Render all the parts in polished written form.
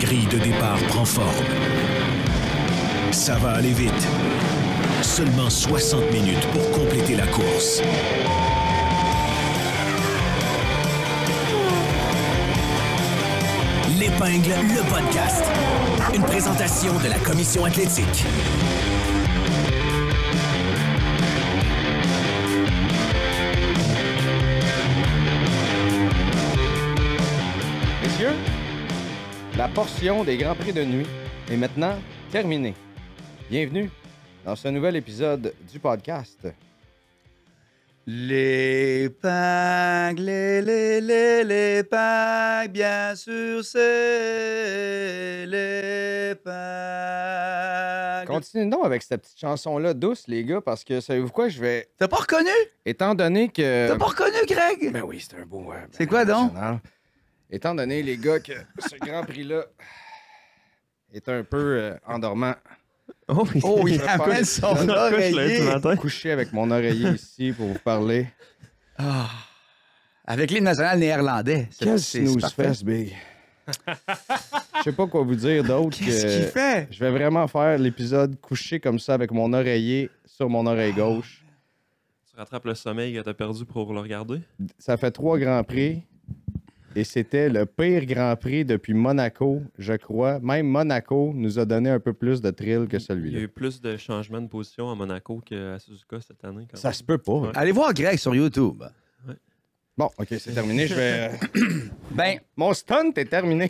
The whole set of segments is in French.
grille de départ prend forme. Ça va aller vite. Seulement 60 minutes pour compléter la course. L'Épingle, le podcast. Une présentation de la Commission athlétique. Messieurs, la portion des Grands Prix de nuit est maintenant terminée. Bienvenue dans ce nouvel épisode du podcast. L'épingle, l'épingle, bien sûr, c'est l'épingle. Continuez donc avec cette petite chanson-là douce, les gars, parce que savez-vous quoi, je vais... T'as pas reconnu? Étant donné que... T'as pas reconnu, Greg? Ben oui, c'est un beau... C'est quoi donc? Étant donné, les gars, que ce Grand Prix-là est un peu endormant. Oh, Oh, il Je vais amène faire- son Je l'ai ce oreiller. matin. Couché avec mon oreiller ici pour vous parler. Ah. Avec l'hymne national néerlandais. Quel c'est snooze parfait. fest, Big. Je sais pas quoi vous dire d'autre Qu'est-ce qu'il que... fait? Je vais vraiment faire l'épisode couché comme ça avec mon oreiller sur mon oreille gauche. Tu rattrapes le sommeil que t'as perdu pour le regarder? Ça fait 3 Grands Prix et c'était le pire Grand Prix depuis Monaco, je crois. Même Monaco nous a donné un peu plus de thrill que Il y a celui-là. eu plus de changements de position à Monaco qu'à Suzuka cette année. Quand Ça même. se peut pas. Ouais. Allez voir Greg sur YouTube. Bon, OK, c'est terminé. Je vais... Ben, Mon stunt est terminé.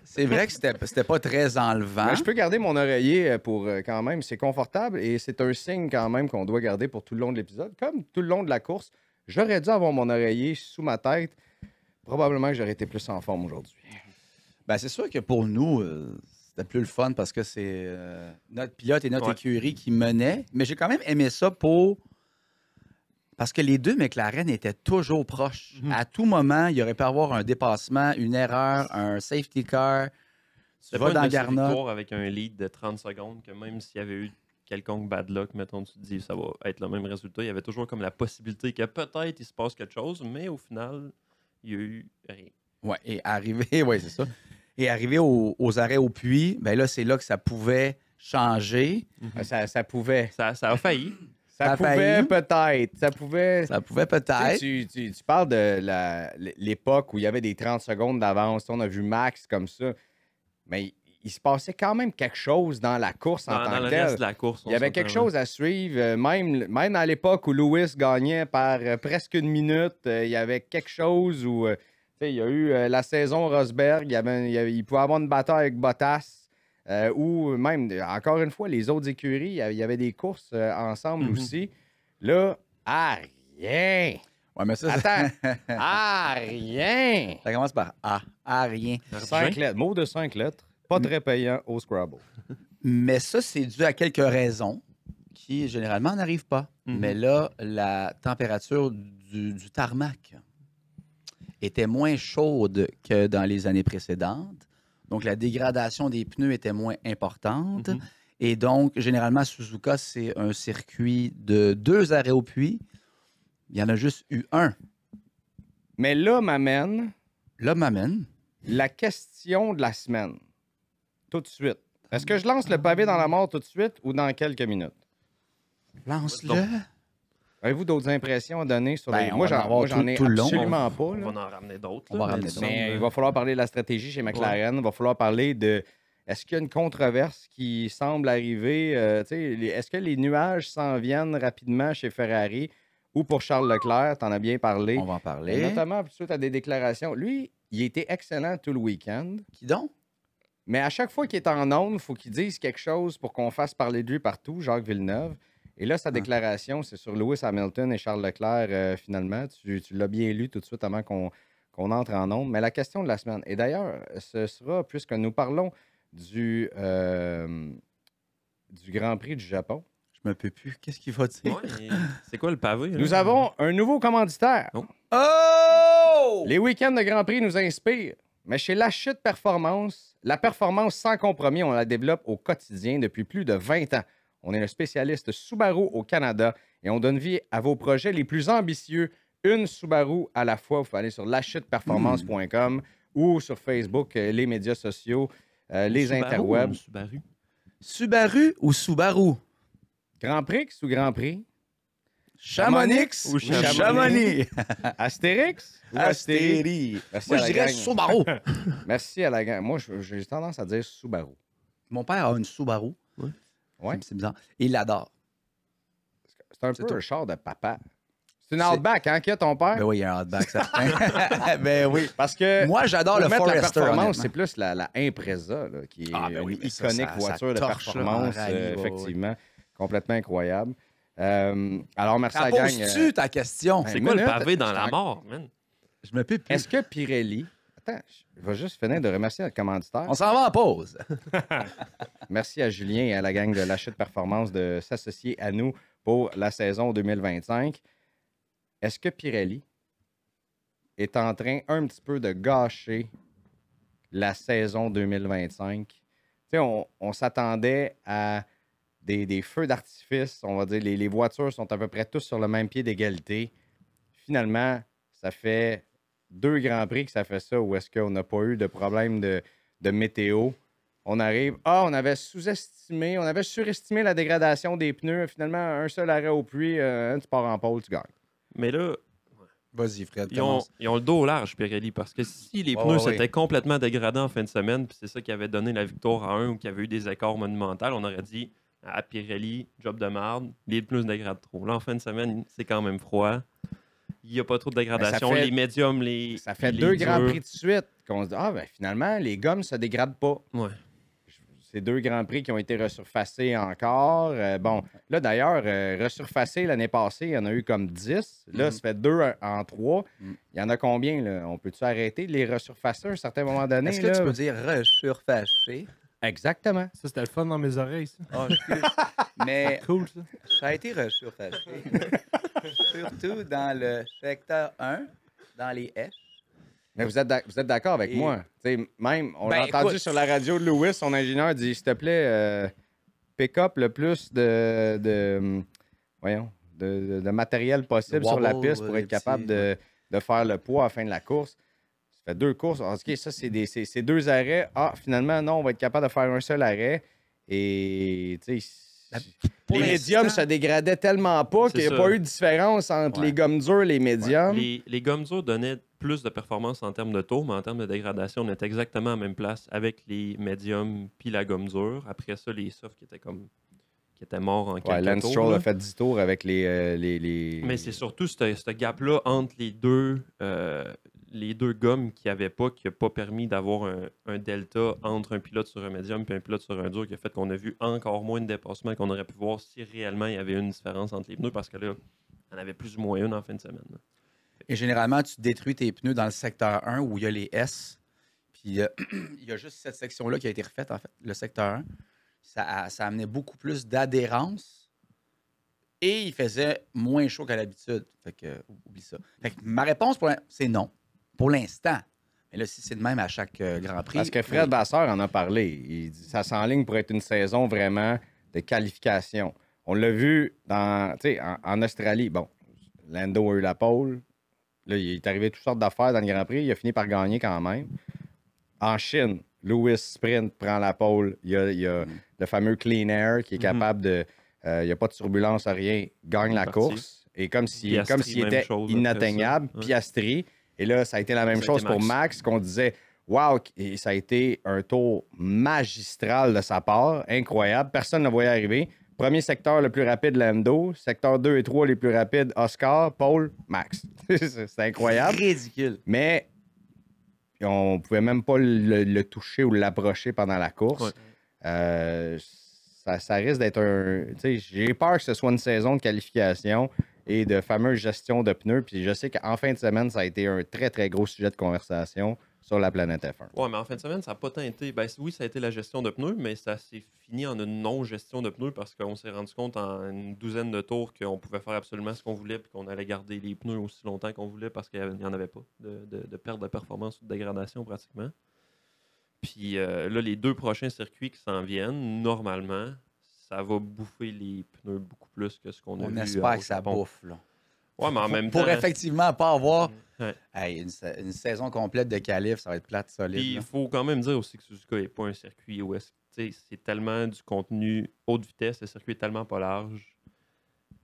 c'est vrai que c'était pas très enlevant. Mais je peux garder mon oreiller pour quand même. C'est confortable et c'est un signe quand même qu'on doit garder pour tout le long de l'épisode. Comme tout le long de la course, j'aurais dû avoir mon oreiller sous ma tête. Probablement que j'aurais été plus en forme aujourd'hui. Ben, c'est sûr que pour nous, c'était plus le fun parce que c'est notre pilote et notre Ouais. écurie qui menaient. Mais j'ai quand même aimé ça parce que les deux McLaren étaient toujours proches. À tout moment, il aurait pu avoir un dépassement, une erreur, un safety car. Tu C'est vas pas dans une de ces Garnotte. victoires avec un lead de 30 secondes que même s'il y avait eu quelconque bad luck, mettons, tu te dis ça va être le même résultat. Il y avait toujours comme la possibilité que peut-être il se passe quelque chose, mais au final, il y a eu rien. Ouais, et arrivé, ouais, c'est ça. Et arrivé aux arrêts au puits, ben là, c'est là que ça pouvait changer. Ça pouvait. Ça a failli. Ça a pouvait failli. peut-être. Ça pouvait. Ça pouvait Tu sais, peut-être. tu parles de l'époque où il y avait des 30 secondes d'avance. On a vu Max comme ça. Mais il se passait quand même quelque chose dans la course en Dans tant le que reste tel. de la course. Il y avait quelque chose à suivre. Même à l'époque où Lewis gagnait par presque une minute, il y avait quelque chose où tu sais, il y a eu la saison Rosberg. Il pouvait avoir une bataille avec Bottas. Ou même, encore une fois, les autres écuries, il y avait des courses ensemble aussi. Là, rien. Ouais, mais ça, Attends. Rien. ça commence par A. A, rien. 5 lettres. Mot de 5 lettres. Pas très payant au Scrabble. Mais ça, c'est dû à quelques raisons qui, généralement, n'arrivent pas. Mhm. Mais là, la température du tarmac était moins chaude que dans les années précédentes. Donc, la dégradation des pneus était moins importante. Mhm. Et donc, généralement, Suzuka, c'est un circuit de 2 arrêts au puits. Il y en a juste eu un. Mais là m'amène Là, m'amène. la question de la semaine. Tout de suite. Est-ce que je lance le pavé dans la mort tout de suite ou dans quelques minutes? Lance-le. Donc, Avez-vous d'autres impressions à donner sur Ben, les... on Moi, va en j'en avoir j'en ai tout le long. absolument pas. On là. va en ramener d'autres. On là, va mais ramener disons, d'autres. Mais il va falloir parler de la stratégie chez McLaren. Il va falloir parler de... Est-ce qu'il y a une controverse qui semble arriver? Tu sais, est-ce que les nuages s'en viennent rapidement chez Ferrari ou pour Charles Leclerc? T'en as bien parlé. On va en Et parler. notamment suite à des déclarations. Lui, il était excellent tout le week-end. Qui donc? Mais à chaque fois qu'il est en onde, il faut qu'il dise quelque chose pour qu'on fasse parler de lui partout, Jacques Villeneuve. Et là, sa déclaration, c'est sur Lewis Hamilton et Charles Leclerc, finalement. Tu l'as bien lu tout de suite avant qu'on entre en onde. Mais la question de la semaine, et d'ailleurs, ce sera, puisque nous parlons du Grand Prix du Japon, Je me peux plus. Qu'est-ce qu'il va dire? Ouais, et c'est quoi le pavé? là? nous avons un nouveau commanditaire. Oh. Oh! Les week-ends de Grand Prix nous inspirent. Mais chez La Chute Performance, la performance sans compromis, on la développe au quotidien depuis plus de 20 ans. On est le spécialiste Subaru au Canada et on donne vie à vos projets les plus ambitieux, une Subaru à la fois. Vous pouvez aller sur lachuteperformance.com ou sur Facebook, les médias sociaux. les Subaru interwebs. ou Subaru? Subaru ou Subaru? Grand Prix ou Grand Prix? Chamonix ou Chamonix? Astérix ou Astérix? Astérix. Merci Moi, à je la dirais gang. Subaru. Merci à la gang. Moi, j'ai tendance à dire Subaru. Mon père a une Subaru. Ouais. C'est bizarre. Il l'adore. C'est un C'est peu tout. un char de papa. C'est une C'est- Outback, hein, qu'il y a ton père? Ben oui, il y a un Outback, certain. Ben oui. Parce que Moi, j'adore pour le mettre la Forester, performance, honnêtement. c'est plus la Impreza, là, qui est Ah, ben oui, une mais ça, iconique ça voiture de torche, là, performance, en rallye, ouais, effectivement. Complètement incroyable. Alors, merci à la gang. Poses-tu ta question? Ben, C'est quoi le minute, pavé dans je la t'en- mort, man? Je me peux plus. Est-ce que Pirelli... Attends, je vais juste finir de remercier notre commanditaire. On s'en va en pause. Merci à Julien et à la gang de l'achat de performance de s'associer à nous pour la saison 2025. Est-ce que Pirelli est en train un petit peu de gâcher la saison 2025? Tu sais, on s'attendait à des feux d'artifice. On va dire les voitures sont à peu près tous sur le même pied d'égalité. Finalement, ça fait 2 Grands Prix que ça fait ça, où est-ce qu'on n'a pas eu de problème de météo. On arrive, on avait sous-estimé, on avait surestimé la dégradation des pneus. Finalement, un seul arrêt au puits, tu pars en pôle, tu gagnes. Mais là, Vas-y, Fred, ils ont le dos large, Pirelli, parce que si les Ouais, pneus ouais, s'étaient ouais. complètement dégradés en fin de semaine, puis c'est ça qui avait donné la victoire à un ou qui avait eu des écarts monumentaux, on aurait dit à Pirelli, job de marde, les pneus se dégradent trop. Là, en fin de semaine, c'est quand même froid. Il n'y a pas trop de dégradation. fait- Les médiums, les. Ça fait les 2 Grands durs. Prix de suite qu'on se dit, finalement, les gommes ne se dégradent pas. Ouais. C'est 2 Grands Prix qui ont été resurfacés encore. Bon, là, d'ailleurs, resurfacés l'année passée, il y en a eu comme 10. Là, ça fait 2 en 3. Mhm. Il y en a combien, là? On peut-tu arrêter de les resurfacer à un certain moment donné? Est-ce que là? tu peux dire resurfacé? Exactement. Ça, c'était le fun dans mes oreilles, ça. Ah, excuse. Mais Cool, ça. ça a été resurfacé. Surtout dans le secteur 1, dans les S. Mais vous êtes d'accord avec Et- moi? Tu sais, même, on l'a Ben, entendu écoute. sur la radio de Lewis, son ingénieur dit, s'il te plaît, pick up le plus de matériel possible Le sur la wobble, piste pour les être capable petits, de faire le poids à la fin de la course. Ça fait 2 courses. OK, ça, c'est 2 arrêts. Finalement, non, on va être capable de faire un seul arrêt. Et, tu sais, Pour les médiums l'instant- se dégradaient tellement pas qu'il n'y a C'est pas ça. eu de différence entre Ouais. les gommes dures et les médiums. Les gommes dures donnaient plus de performance en termes de tour, mais en termes de dégradation, on était exactement à la même place avec les médiums puis la gomme dure. Après ça, les softs qui étaient morts en Ouais, quelques Lance tours. Stroll là. a fait 10 tours avec les... Mais c'est surtout ce gap-là entre les deux gommes qui n'a pas permis d'avoir un delta entre un pilote sur un médium et un pilote sur un dur qui a fait qu'on a vu encore moins de dépassement qu'on aurait pu voir si réellement il y avait une différence entre les pneus parce que là, il y en avait plus ou moins une en fin de semaine. là. Et généralement, tu détruis tes pneus dans le secteur 1 où il y a les S. Puis il y a juste cette section-là qui a été refaite, en fait, le secteur 1. Ça amenait beaucoup plus d'adhérence et il faisait moins chaud qu'à l'habitude. Fait que, oublie ça. Fait que ma réponse, c'est non. Pour l'instant. Mais là, si c'est de même à chaque Grand Prix. Parce que Fred oui. Vasseur en a parlé. Il dit ça s'enligne pour être une saison vraiment de qualification. On l'a vu en Australie. Bon, Lando a eu la pole. Là, il est arrivé toutes sortes d'affaires dans le Grand Prix. Il a fini par gagner quand même. En Chine, Lewis Sprint prend la pole. Il y a le fameux Clean Air qui est capable de... il n'y a pas de turbulence, rien. Gagne la Parti. course. Et comme s'il Piastri, même était chose après inatteignable, ça. Ouais. Piastri. Et là, ça a été la même Ça a chose été pour Max. Max, qu'on disait, wow, et ça a été un tour magistral de sa part, incroyable. Personne ne le voyait arriver. Premier secteur le plus rapide, Lando. Secteur 2 et 3 les plus rapides, Oscar, Paul, Max. C'est incroyable. Ridicule. Mais on pouvait même pas le toucher ou l'approcher pendant la course. Ouais. Ça risque d'être un... tu sais, j'ai peur que ce soit une saison de qualification et de fameuse gestion de pneus. Puis je sais qu'en fin de semaine, ça a été un très, très gros sujet de conversation sur la planète F1. Ouais, mais en fin de semaine, ça n'a pas tant été. Ben, oui, ça a été la gestion de pneus, mais ça s'est fini en une non-gestion de pneus parce qu'on s'est rendu compte en une douzaine de tours qu'on pouvait faire absolument ce qu'on voulait et qu'on allait garder les pneus aussi longtemps qu'on voulait parce qu'il n'y en avait pas de perte de performance ou de dégradation pratiquement. Puis là, les 2 prochains circuits qui s'en viennent, normalement, ça va bouffer les pneus beaucoup plus que ce qu'on a On vu. espère au que ça Japon. bouffe, là. Ouais, mais en même temps. Pour effectivement pas avoir Ouais. hey, une saison complète de qualif, ça va être plate, solide. Puis là. il faut quand même dire aussi que Suzuka n'est pas un circuit où c'est tellement du contenu haute vitesse, le circuit est tellement pas large.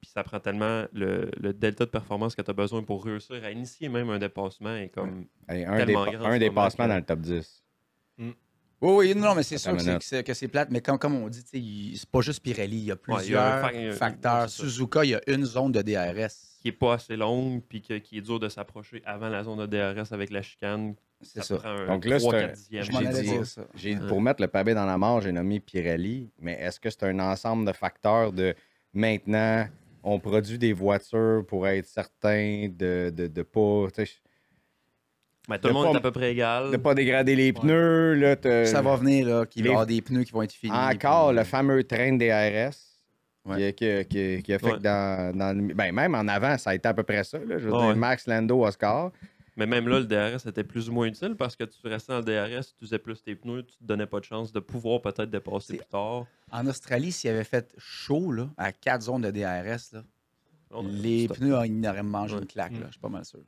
Puis ça prend tellement le delta de performance que tu as besoin pour réussir à initier même un dépassement et comme Hey, tellement grand en un ce dépassement moment dans le top 10. Oui, non, mais c'est sûr Attends une que c'est plate, mais comme on dit, tu sais, c'est pas juste Pirelli, il y a plusieurs facteurs. ouais, c'est ça. Suzuka, il y a une zone de DRS. qui est pas assez longue puis qui est dur de s'approcher avant la zone de DRS avec la chicane. C'est ça. Prend un Donc là, 3-4 dixièmes. Je m'en J'ai allais dit- dire ça. Pour mettre le pavé dans la mare, j'ai nommé Pirelli, mais est-ce que c'est un ensemble de facteurs de maintenant, on produit des voitures pour être certain de pas, tu sais, Mais tout le de monde pas- est à peu près égal. de pas dégrader les pneus. Là, Ça va venir, là, qu'il va y les- avoir des pneus qui vont être finis. Encore puis- le fameux train de DRS. Ouais. Qui a fait Ouais. que ben, même en avant, ça a été à peu près ça. Là. Je veux Ah dire, ouais. Max, Lando, Oscar. Mais même là, le DRS était plus ou moins utile parce que tu restais dans le DRS, tu faisais plus tes pneus, tu te donnais pas de chance de pouvoir peut-être dépasser C'est- plus tard. En Australie, s'il avait fait chaud, là, à 4 zones de DRS, là, On a- les stop. pneus, ils n'auraient mangé Ouais. une claque, là, je suis pas mal sûr.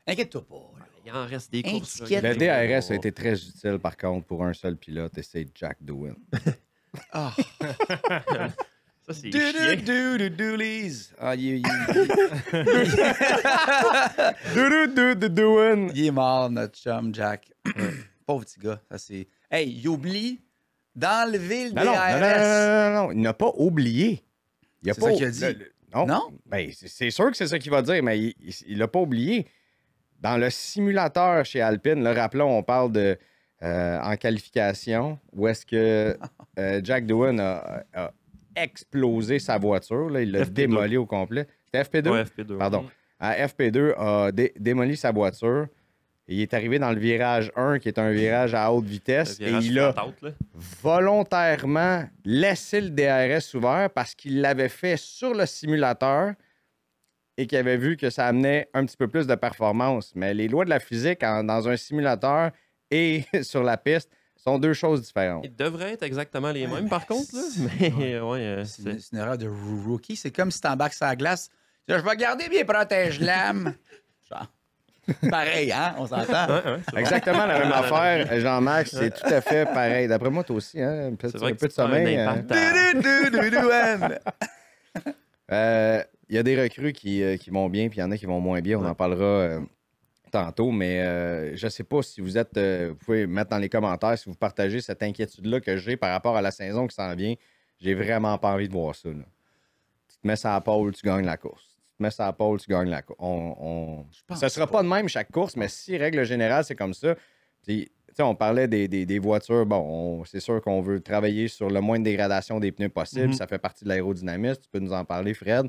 Inquiète-toi pas. là. Il en reste des Un courses. là. ticket. Le Le DRS a été très utile, par contre, pour un seul pilote, et c'est Jack Doohan. Ah. Ça, c'est chiant. Doolies. Ah, Doohan! il est mort, notre chum, Jack. Pauvre petit gars. Ça, c'est... Hey, il oublie d'enlever le Non, non, non, DRS. non, non, non, il n'a pas oublié. Il a C'est pas ça qu'il a dit. non? Non? Ben, c'est sûr que c'est ça qu'il va dire, mais il l'a pas oublié. Dans le simulateur chez Alpine, là, rappelons, on parle de en qualification, où est-ce que Jack Doohan a explosé sa voiture. Là, il l'a FP2. démoli au complet. C'était FP2? Ouais, FP2. ouais. Pardon. FP2 a démoli sa voiture. Et il est arrivé dans le virage 1, qui est un virage à haute vitesse. Le Et virage il a flat out, là. volontairement laissé le DRS ouvert parce qu'il l'avait fait sur le simulateur et qu'il avait vu que ça amenait un petit peu plus de performance. Mais les lois de la physique dans un simulateur et sur la piste sont deux choses différentes. Ils devraient être exactement les mêmes, par contre. Là. Mais ouais, C'est une erreur de rookie. C'est comme si t'embarques sur la glace. Je vais garder mes protège-lames. Genre. Pareil, hein? On s'entend? Exactement la même affaire, Jean-Max, c'est tout à fait pareil. D'après moi, toi aussi, hein? C'est vrai Un que peu de tu prends un sommeil. impact à- Il y a des recrues qui vont bien, puis il y en a qui vont moins bien. On en parlera tantôt, mais je ne sais pas si vous êtes. Vous pouvez mettre dans les commentaires si vous partagez cette inquiétude-là que j'ai par rapport à la saison qui s'en vient. J'ai vraiment pas envie de voir ça. Là. Tu te mets ça à la pole, tu gagnes la course. Tu te mets ça à la pole, tu gagnes la course. Ça ne sera pas de même chaque course, mais si, règle générale, c'est comme ça. Puis, tu sais, on parlait des voitures. Bon, c'est sûr qu'on veut travailler sur le moins de dégradation des pneus possible. Ça fait partie de l'aérodynamisme. Tu peux nous en parler, Fred.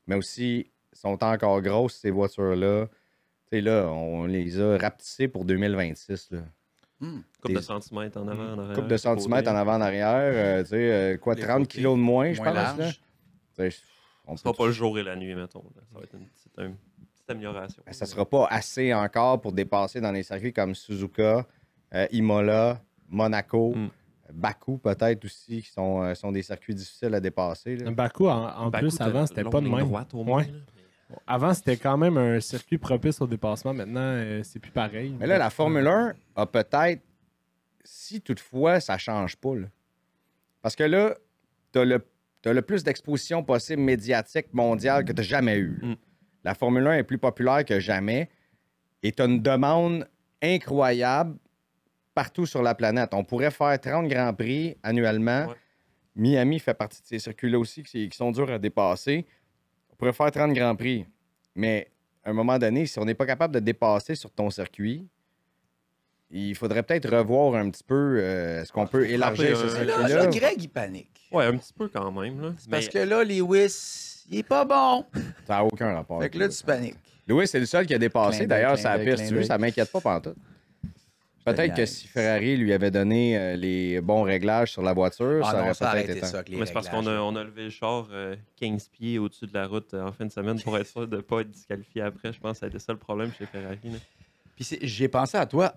Mais aussi, sont encore grosses, ces voitures-là. Tu sais, là, on les a rapetissées pour 2026. Là. Couple de centimètres en avant, en arrière. Couple de centimètres en avant, en arrière. Tu sais, quoi, Les 30 côtés, kilos de moins, je moins pense. Là. large. Tu sais, on Ce sera peut- pas le jour et la nuit, mettons. Là. Ça va être une petite amélioration. Ça sera pas assez encore pour dépasser dans les circuits comme Suzuka, Imola, Monaco, Bakou peut-être aussi, qui sont des circuits difficiles à dépasser. Là. Bakou, en Bakou, plus, avant, c'était longue pas de ligne même. droite, au moins, Ouais. là. Avant, c'était quand même un circuit propice au dépassement. Maintenant, c'est plus pareil. Mais là, la Formule 1 a peut-être, si toutefois ça change pas, là. Parce que là, t'as le plus d'exposition possible médiatique mondiale que tu n'as jamais eu. Là. La Formule 1 est plus populaire que jamais et tu as une demande incroyable partout sur la planète. On pourrait faire 30 Grands Prix annuellement. Ouais. Miami fait partie de ces circuits-là aussi qui sont durs à dépasser. On pourrait faire 30 Grands Prix. Mais à un moment donné, si on n'est pas capable de dépasser sur ton circuit, il faudrait peut-être revoir un petit peu est-ce qu'on peut élargir ce frapper, Là, circuit-là. là, Greg, il panique. Ouais, un petit peu quand même. Là. Parce que là, Lewis, il est pas bon. Ça n'a aucun rapport. Fait que là, tu paniques. Louis, c'est le seul qui a dépassé. Clin d'œil, D'ailleurs, clin sa d'œil, piste, clin tu veux, d'œil. ça m'inquiète pas pantoute. Peut-être que niaise. si Ferrari lui avait donné les bons réglages sur la voiture, Ah ça non, aurait ça peut-être arrêtez été... ça avec les Mais c'est parce qu'on réglages. on a levé le char 15 pieds au-dessus de la route en fin de semaine pour être sûr de ne pas être disqualifié après. Je pense que ça a été ça le problème chez Ferrari. Là. Puis j'ai pensé à toi.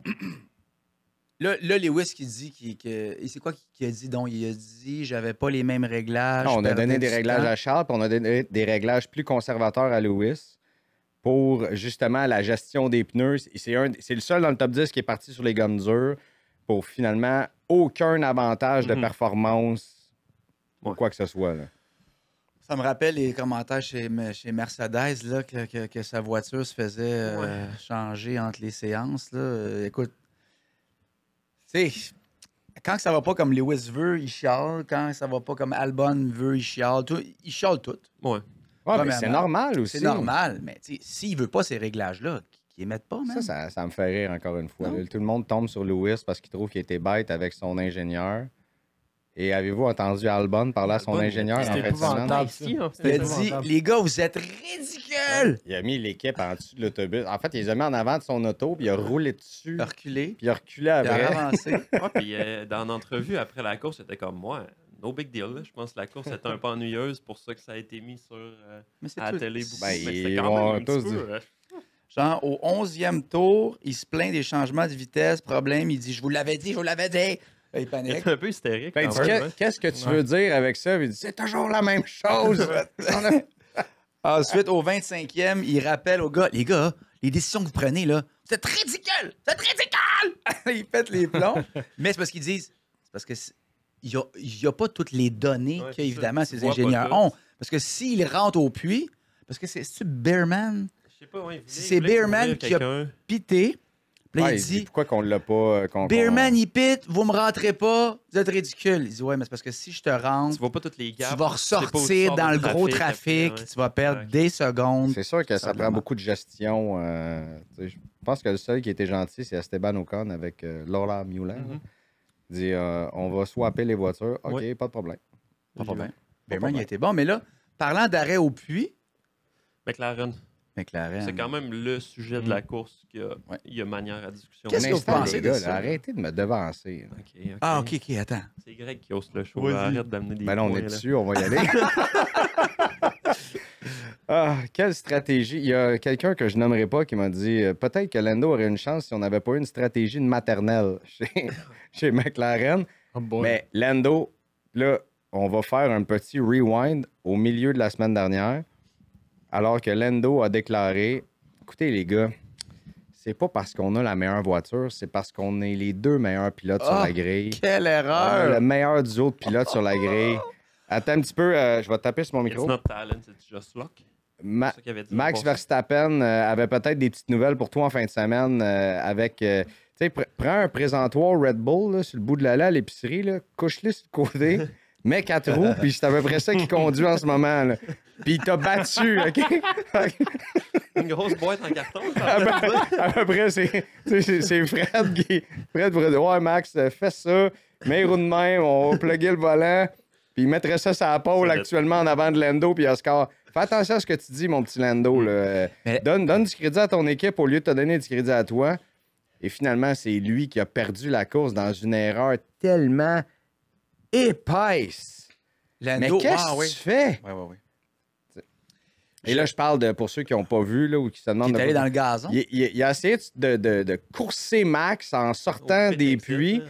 Là, Lewis qui dit et c'est quoi qu'il a dit donc? Il a dit j'avais pas les mêmes réglages. Non, on a je donné perdais des du réglages temps. à Charles, puis on a donné des réglages plus conservateurs à Lewis. pour justement la gestion des pneus. C'est le seul dans le top 10 qui est parti sur les gommes dures pour finalement aucun avantage de performance ou quoi que ce soit. Là. Ça me rappelle les commentaires chez Mercedes là, que sa voiture se faisait changer entre les séances. Là. Écoute, tu sais, quand ça va pas comme Lewis veut, il chiale. Quand ça va pas comme Albon veut, il chiale. Il chiale tout. Ouais. Ouais, mais c'est normal aussi. C'est normal, mais s'il veut pas ces réglages-là, qu'ils les mettent pas, même. Ça me fait rire encore une fois. Non. Là, tout le monde tombe sur Lewis parce qu'il trouve qu'il était bête avec son ingénieur. Et avez-vous entendu Albon parler à son Albon, ingénieur en c'était fin de semaine? épouvantable. Ici, en Il fait. a dit, les gars, vous êtes ridicules! Il a mis l'équipe en dessous de l'autobus. En fait, il les a mis en avant de son auto, puis il a roulé dessus, Il a reculé, puis il a reculé il a après. avancé. Ouais, puis dans l'entrevue après la course, c'était comme moi. No big deal. Là. Je pense que la course était un peu ennuyeuse pour ça que ça a été mis sur Mais c'est à la tout. télé beaucoup. Ben, Mais ils c'était quand vont même un tous petit dire- peu, Genre, au 11e tour, il se plaint des changements de vitesse, problème. Il dit, je vous l'avais dit, je vous l'avais dit. Là, il il panique. était un peu hystérique. Ben, il quand dit, même, hein. qu'est-ce que tu veux dire avec ça? Puis il dit, c'est toujours la même chose. Ensuite, au 25e, il rappelle aux gars, les gars, les décisions que vous prenez, là, vous êtes ridicules! Vous êtes ridicules! Ils pètent les plombs. Mais c'est parce qu'ils disent, c'est parce que il n'y a pas toutes les données Ouais, que, c'est ça. évidemment, Tu ces vois pas ingénieurs tout. ont. Parce que s'ils rentrent au puits, parce que c'est Bearman Je sais pas, ouais, C'est Bearman qui a- pité, puis là, Ouais, il dit, pourquoi qu'on l'a pas. Bearman, il pite, vous me rentrez pas, vous êtes ridicule. Il dit, ouais, mais c'est parce que si je te rentre, Tu vois pas toutes les tu gaps. vas tu sais pas où ressortir sors dans du le gros trafic, après, ouais. tu vas perdre Ouais. des secondes. C'est sûr que ça Simplement. prend beaucoup de gestion. Tu sais, je pense que le seul qui était gentil, c'est Esteban Ocon avec Laura Muller. Mhm. Il dit on va swapper les voitures. OK, Ouais. pas de problème. Pas de problème. Pas Bearman, il problème. était bon. Mais là, parlant d'arrêt au puits, McLaren, McLaren. c'est quand même le sujet de la course qu'il y a, Ouais. il y a manière à discussion. Qu'est-ce Un que vous instant, pensez les de gars, ça? là, arrêtez de me devancer. là. OK. Ah, OK, attends. C'est Greg qui hausse le show. Vas-y. là. Arrête d'amener des Ben là, on points, est là. dessus, on va y aller. Ah, quelle stratégie. Il y a quelqu'un que je nommerai pas qui m'a dit peut-être que Lando aurait une chance si on n'avait pas eu une stratégie de maternelle chez McLaren. Oh boy. Mais Lando, là, on va faire un petit rewind au milieu de la semaine dernière, alors que Lando a déclaré écoutez, les gars, c'est pas parce qu'on a la meilleure voiture, c'est parce qu'on est les deux meilleurs pilotes sur Ah, la grille. Quelle On a erreur! le meilleur du autre pilote sur la grille. Attends un petit peu, je vais taper sur mon It's micro. not talent, it's just luck. Ma- C'est ça qu'il avait dit. Max Bon, Verstappen avait peut-être des petites nouvelles pour toi en fin de semaine avec. Tu sais, prends un présentoir Red Bull là, sur le bout de l'allée à l'épicerie, là, couche-le sur le côté, mets 4 roues, puis c'est à peu près ça qu'il conduit en ce moment. Là. Puis il t'a battu, OK? Une grosse boîte en carton. À peu près, c'est Fred qui. Fred pourrait dire ouais, Max, fais ça, mets les roues de même, on va plugger le volant, puis il mettrait ça sur la pôle Ça doit- actuellement en avant de Lando, puis Oscar. Fais attention à ce que tu dis, mon petit Lando. Là. Mais- Donne du crédit à ton équipe au lieu de te donner du crédit à toi. Et finalement, c'est lui qui a perdu la course dans une erreur tellement épaisse. Mais Lando, qu'est-ce ah, que oui. tu fais? Oui. Et là, je parle pour ceux qui n'ont pas vu là, ou qui se Qui demandent... est de- allé dans le gazon. Il a essayé de courser Max en sortant des puits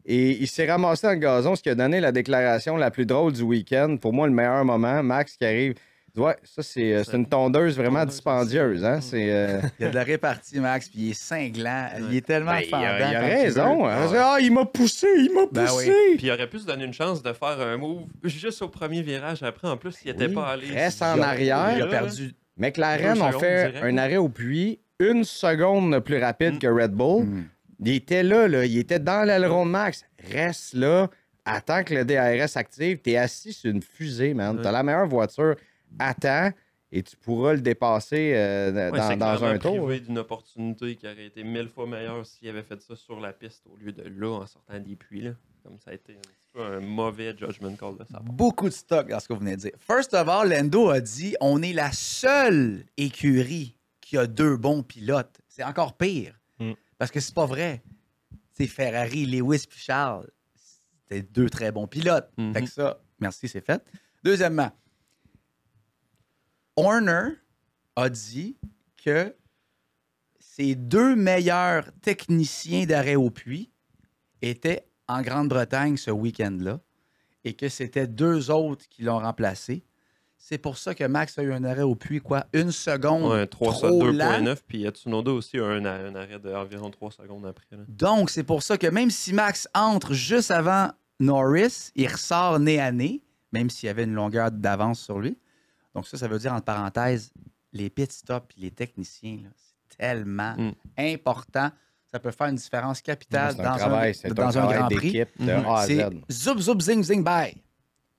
et il s'est ramassé dans le gazon, ce qui a donné la déclaration la plus drôle du week-end. Pour moi, le meilleur moment, Max qui arrive. Il dit, ouais, ça, c'est une tondeuse vraiment Tondeuse, dispendieuse. Hein? C'est, Il y a de la répartie, Max, puis il est cinglant. Il est tellement ben, il fendant. a quand raison. il veut. Hein? Ah, il m'a poussé, il m'a Ben poussé. Puis il aurait pu se donner une chance de faire un move juste au premier virage. Après, en plus, il n'était Oui, pas allé. reste en arrière. Il a perdu. McLaren 2 ont secondes fait direct. un arrêt au puits, 1 seconde plus rapide que Red Bull. Mm. Il était là, il était dans l'aileron de Max. Reste là, attends que le DRS active. T'es assis sur une fusée, man. Ouais. T'as la meilleure voiture, attends, et tu pourras le dépasser Ouais, c'est dans un clairement tour. privé d'une opportunité qui aurait été 1000 fois meilleure s'il avait fait ça sur la piste au lieu de là en sortant des puits. Là. Comme ça a été un petit peu un mauvais judgment call de sa part. Beaucoup de stock dans ce que vous venez de dire. First of all, Lando a dit on est la seule écurie qui a 2 bons pilotes. C'est encore pire. Mm. Parce que c'est pas vrai. C'est Ferrari, Lewis puis Charles. C'était 2 très bons pilotes. Mhm. Fait que ça, merci, c'est fait. Deuxièmement, Horner a dit que ses 2 meilleurs techniciens d'arrêt au puits étaient en Grande-Bretagne ce week-end-là et que c'était 2 autres qui l'ont remplacé. C'est pour ça que Max a eu un arrêt au puits, quoi, 1 seconde. Ouais, trop lent. 2.9, puis Tsunoda aussi a un arrêt d'environ 3 secondes après. Là. Donc, c'est pour ça que même si Max entre juste avant Norris, il ressort nez à nez, même s'il y avait une longueur d'avance sur lui. Donc ça veut dire, entre parenthèses, les pit stops et les techniciens, là, c'est tellement important. Ça peut faire une différence capitale C'est dans travail, dans un Grand Prix. d'équipe de A à Z. C'est zoup, zoup, zing, zing, bye.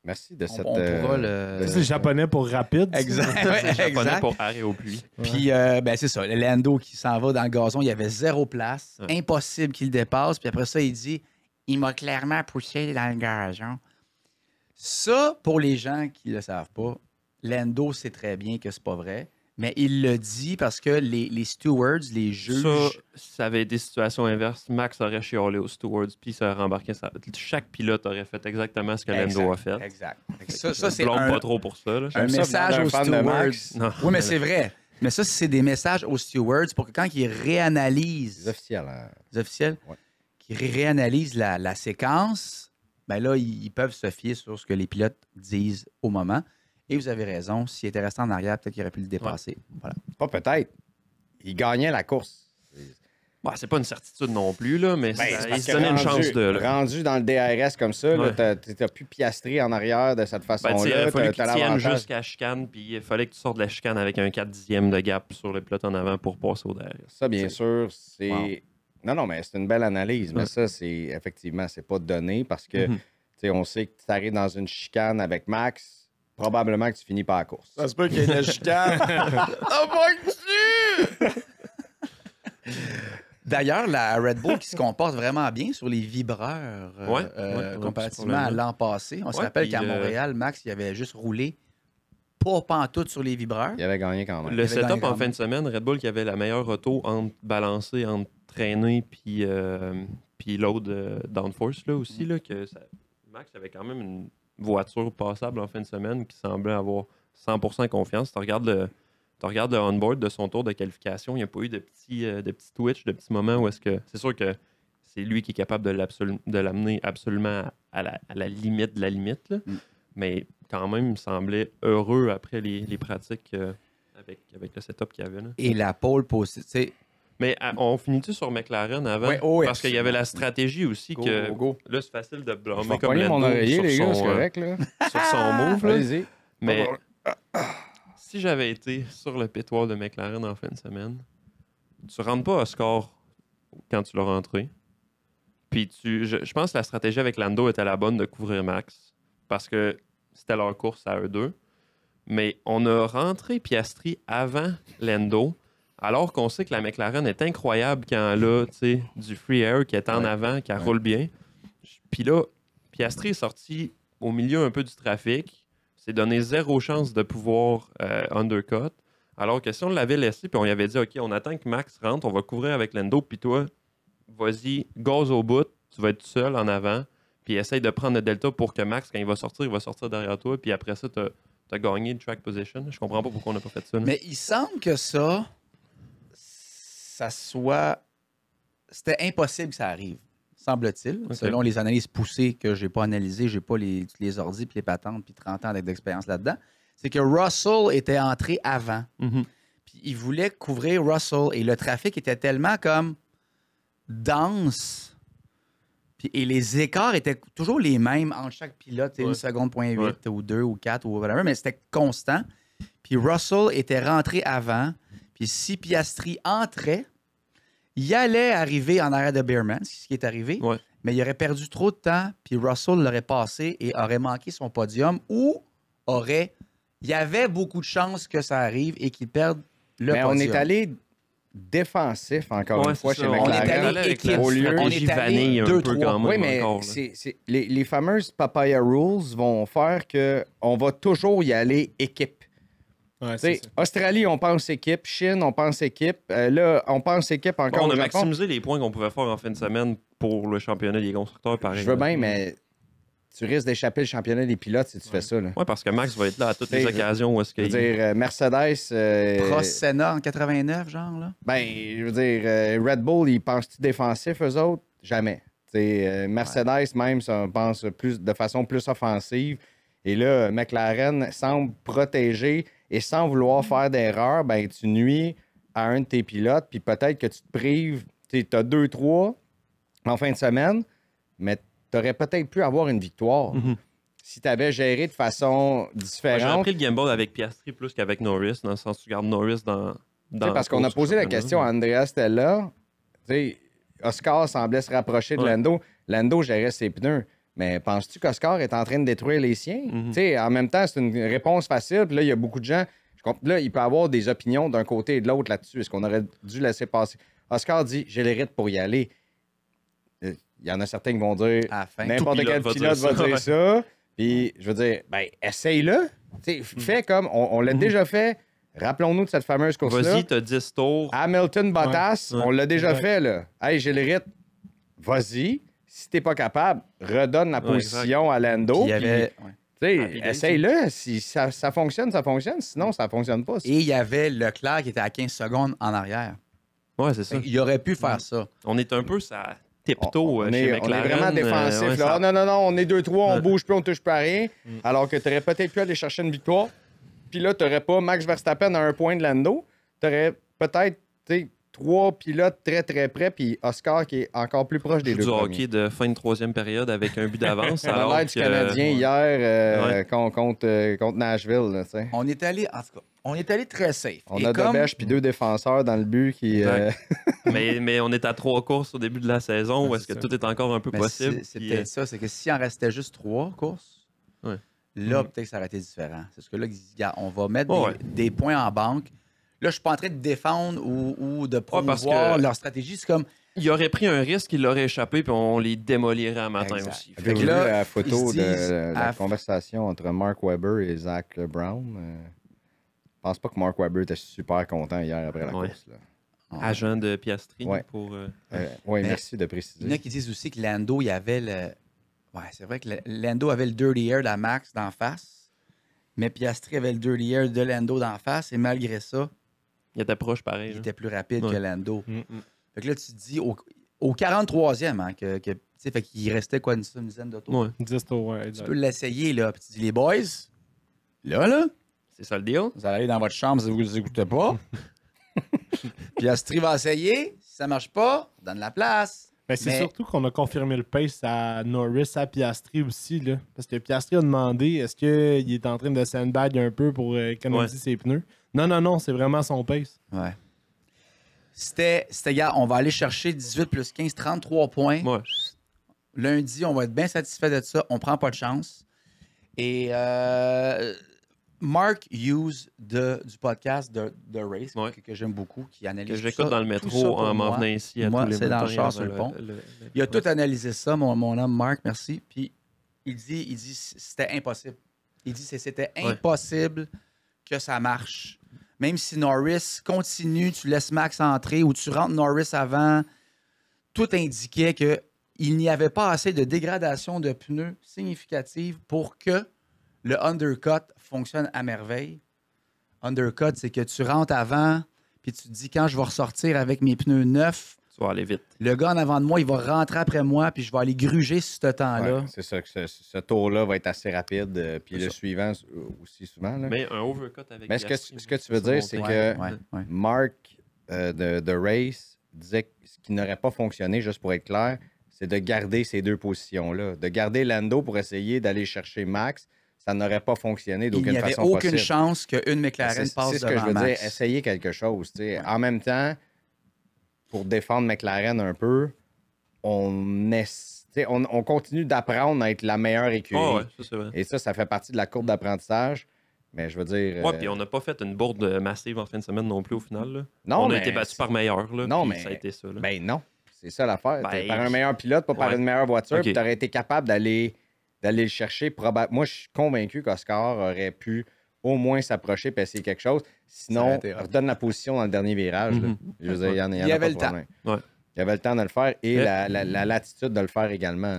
Merci de cette... On pourra le... C'est japonais pour rapide. ça. Exact. C'est japonais exact. pour arrêt au puits. Puis, c'est ça. Le Lando qui s'en va dans le gazon, il y avait 0 place. Ouais. Impossible qu'il le dépasse. Puis après ça, il dit il m'a clairement poussé dans le gazon. Ça, pour les gens qui ne le savent pas, Lando sait très bien que c'est pas vrai. Mais il le dit parce que les stewards, les juges. Ça avait été situation inverse. Max aurait chialé aux stewards, puis ça aurait rembarqué. Chaque pilote aurait fait exactement ce que Lando a fait. Exact. Ça, c'est blâme un, pas trop pour ça. Là. un J'aime ça, message un aux fan de stewards. Max. Non. Oui, mais c'est vrai. Mais ça, c'est des messages aux stewards pour que quand ils réanalysent. Les officiels. Hein. Les officiels, Ouais. qui réanalysent la séquence, ben là, ils peuvent se fier sur ce que les pilotes disent au moment. Et vous avez raison, s'il était resté en arrière, peut-être qu'il aurait pu le dépasser. Voilà. Pas peut-être. Il gagnait la course. Bah, c'est pas une certitude non plus, là, mais Ben, c'est il parce se que donnait une rendu- chance de. Là. Rendu dans le DRS comme ça, Ouais. t'as pu piastrer en arrière de cette Ben, tu sais, façon-là. il fallait t'as qu'il tienne l'avantage. jusqu'à la chicane, puis il fallait que tu sortes de la chicane avec un 4 dixièmes de gap sur le pilote en avant pour passer au derrière. Ça, bien sûr, c'est... Wow. Non, mais c'est une belle analyse. Mais Ouais. ça, c'est effectivement, c'est pas donné parce que, tu sais, on sait que tu arrives dans une chicane avec Max, probablement que tu finis pas la course. Ça se peut qu'il y ait une chicane. D'ailleurs, la Red Bull qui se comporte vraiment bien sur les vibreurs Ouais, comparativement ce à problème-là. l'an passé. On se Ouais, rappelle puis, qu'à Montréal, Max, il avait juste roulé pas pantoute sur les vibreurs. Il avait gagné quand même. Le avait gagné setup quand en même. fin de semaine, Red Bull qui avait la meilleure auto entre balancé, entre traîné, puis load downforce là, aussi. Là, que Max avait quand même une voiture passable en fin de semaine qui semblait avoir 100% confiance. Tu regardes le on-board de son tour de qualification, il n'y a pas eu de petits twitch, de petits moments où est-ce que. C'est sûr que c'est lui qui est capable de l'amener absolument à la limite de la limite. Là. Mais quand même, il semblait heureux après les pratiques avec le setup qu'il y avait. Là. Et la pole positive. Mais on finit-tu sur McLaren avant? Ouais, oh oui, Parce qu'il y avait la stratégie aussi Go, que. go, go. Là, c'est facile de Je blâmer vais comme pogner mon Lando oreiller, sur les gars, c'est son, correct, là. sur son move. Là. Allez-y. Mais si j'avais été sur le pit wall de McLaren en fin de semaine, tu rentres pas au score quand tu l'as rentré. Puis je pense que la stratégie avec Lando était la bonne de couvrir Max parce que c'était leur course à eux deux. Mais on a rentré Piastri avant Lando, alors qu'on sait que la McLaren est incroyable quand elle a du free air qui est en avant, qui roule bien. Puis là, Piastri est sorti au milieu un peu du trafic, s'est donné 0 chance de pouvoir undercut. Alors que si on l'avait laissé, puis on lui avait dit, OK, on attend que Max rentre, on va couvrir avec Lando, puis toi, vas-y, gaz au bout, tu vas être tout seul en avant, puis essaye de prendre le delta pour que Max, quand il va sortir derrière toi, puis après ça, t'as gagné le track position. Je comprends pas pourquoi on n'a pas fait ça. Là. Mais il semble que ça soit. C'était impossible que ça arrive, semble-t-il, Ok. selon les analyses poussées que j'ai pas analysées, j'ai pas les ordis puis les patentes puis 30 ans d'expérience là-dedans. C'est que Russell était entré avant. Mhm. Puis il voulait couvrir Russell et le trafic était tellement comme dense. Et les écarts étaient toujours les mêmes entre chaque pilote, Ouais. 1 seconde, point 8 Ouais. ou 2 ou 4 ou whatever, mais c'était constant. Puis Russell était rentré avant. Puis si Piastri entrait, il allait arriver en arrière de Bearman, c'est ce qui est arrivé. Ouais. Mais il aurait perdu trop de temps, puis Russell l'aurait passé et aurait manqué son podium ou aurait. Il y avait beaucoup de chances que ça arrive et qu'il perde le Mais podium. on est allé défensif, encore Ouais, une fois, c'est chez ça. On est McLaren. allé avec équipe. la Au lieu- stratégie on est allé vanille un peu 2-3. quand même Oui, mais encore. Là. les fameuses papaya rules vont faire qu'on va toujours y aller équipe. Ouais, Tu sais, c'est ça. Australie, on pense équipe. Chine, on pense équipe. Là, on pense équipe encore On a au Japon. maximisé les points qu'on pouvait faire en fin de semaine pour le championnat des constructeurs, pareil. Je veux bien, mais tu risques d'échapper le championnat des pilotes si tu fais ça. Là. Oui, parce que Max va être là à toutes les T'sais, occasions où est-ce Je veux qu'il... dire, Mercedes... Prost Senna en 89, genre, là. ben, je veux dire, Red Bull, ils pensent-ils défensif, eux autres? Jamais. Mercedes, même, ça pense plus, de façon plus offensive. Et là, McLaren semble protéger et sans vouloir faire d'erreur, ben, tu nuis à un de tes pilotes, puis peut-être que tu te prives. Tu as 2-3 en fin de semaine, mais tu aurais peut-être pu avoir une victoire si tu avais géré de façon J'ai différente. appris le gamble avec Piastri plus qu'avec Norris, dans le sens où tu gardes Norris dans Parce qu'on a posé la question à Andrea Stella. Oscar semblait se rapprocher de Lando. Lando gérait ses pneus. Mais penses-tu qu'Oscar est en train de détruire les siens? En même temps, c'est une réponse facile. Puis là, il y a beaucoup de gens. Là, il peut avoir des opinions d'un côté et de l'autre là-dessus. Est-ce qu'on aurait dû laisser passer? Oscar dit j'ai les rythmes pour y aller. Il y en a certains qui vont dire n'importe quel pilote va dire ça. Puis, je veux dire, ben, essaye-le. Fais comme on l'a déjà fait. Rappelons-nous de cette fameuse course-là. Vas-y, t'as 10 tours. Hamilton, Bottas, on l'a déjà fait, là. Hey, j'ai le rythme. Vas-y. Si t'es pas capable, redonne la position à Lando. Essaye-le. Si ça fonctionne, ça fonctionne. Sinon, ça fonctionne pas. Et il y avait Leclerc qui était à 15 secondes en arrière. Ouais, c'est ça. Il aurait pu faire ça. On est un peu ça tiptoe chez McLaren. On est vraiment défensif. Là. Non, on est 2-3, on bouge plus, on touche plus à rien. Alors que tu aurais peut-être pu aller chercher une victoire. Puis là, tu n'aurais pas Max Verstappen à un point de Lando. Tu aurais peut-être 3 pilotes très, très près, puis Oscar qui est encore plus proche des deux du premiers. hockey de fin de 3e période avec un but d'avance. Ça a l'air du Canadien hier contre Nashville. Là, on est allé, en tout cas, on est allé très safe. On a Dobèche puis 2 défenseurs dans le but qui... mais on est à 3 courses au début de la saison où est-ce que tout est encore un peu possible. C'est peut-être ça, c'est que s'il en restait juste 3 courses, là, peut-être que ça aurait été différent. C'est ce que là, on va mettre des points en banque. Là, je suis pas en train de défendre ou de promouvoir leur stratégie. C'est comme... Il aurait pris un risque, il l'aurait échappé, puis on les démolirait un matin aussi. Avez-vous vu la photo de la conversation entre Mark Webber et Zach Brown? Je pense pas que Mark Webber était super content hier après la course. Là. Agent de Piastri pour... Oui, merci de préciser. Il y en a qui disent aussi que Lando, il y avait le... Ouais, c'est vrai que Lando avait le dirty air de Max d'en face, mais Piastri avait le dirty air de Lando d'en face, et malgré ça, il était proche pareil. Il était plus rapide que Lando. Fait que là, tu te dis, au 43e, hein, fait qu'il restait quoi, une dizaine de tours? 10 tours, tu peux l'essayer, là. Puis tu dis, les boys, là, c'est ça le deal. Vous allez aller dans votre chambre si vous ne écoutez pas. Piastri va essayer. Si ça marche pas, donne la place. Ben, c'est surtout qu'on a confirmé le pace à Norris, à Piastri aussi. Là. Parce que Piastri a demandé est-ce qu'il est en train de sandbag un peu pour économiser ses pneus. Non, c'est vraiment son pace. Ouais. C'était, gars, on va aller chercher 18 plus 15, 33 points. Ouais. Lundi, on va être bien satisfait de ça. On prend pas de chance. Et Mark Hughes du podcast The Race, que j'aime beaucoup, qui analyse que j'écoute dans le métro en m'en venant ici à tous les c'est dans le char sur le pont. Il a tout analysé ça, mon homme Mark, merci. Puis il dit c'était impossible. Il dit c'était impossible que ça marche. Même si Norris continue, tu laisses Max entrer ou tu rentres Norris avant, tout indiquait qu'il n'y avait pas assez de dégradation de pneus significative pour que le undercut fonctionne à merveille. Undercut, c'est que tu rentres avant, puis tu te dis, quand je vais ressortir avec mes pneus neufs, tu vas aller vite. Le gars en avant de moi, il va rentrer après moi, puis je vais aller gruger sur ce temps-là. Ouais, c'est ça, que ce tour-là va être assez rapide, puis le suivant aussi souvent. Là. Mais un overcut avec ce que tu veux dire, c'est que Mark de Race disait que ce qui n'aurait pas fonctionné, juste pour être clair, c'est de garder ces 2 positions-là. De garder Lando pour essayer d'aller chercher Max. Ça n'aurait pas fonctionné d'aucune façon possible. Il n'y avait aucune chance qu'une McLaren passe devant Max. C'est ce que je veux dire. Essayer quelque chose. En même temps, pour défendre McLaren un peu, on continue d'apprendre à être la meilleure écurie. Ça, c'est vrai. Et ça fait partie de la courbe d'apprentissage. Mais je veux dire... Oui, puis on n'a pas fait une bourde massive en fin de semaine non plus au final. Là. Non, on a été battu par meilleur. Là, non, mais ça a été ça. Là. Ben non. C'est ça l'affaire. Par un meilleur pilote, pas par une meilleure voiture. Puis tu aurais été capable d'aller le chercher. Moi, je suis convaincu qu'Oscar aurait pu au moins s'approcher et essayer quelque chose. Sinon, redonne la position dans le dernier virage. Je veux dire, il y avait le temps. Il y avait le temps de le faire et la latitude de le faire également.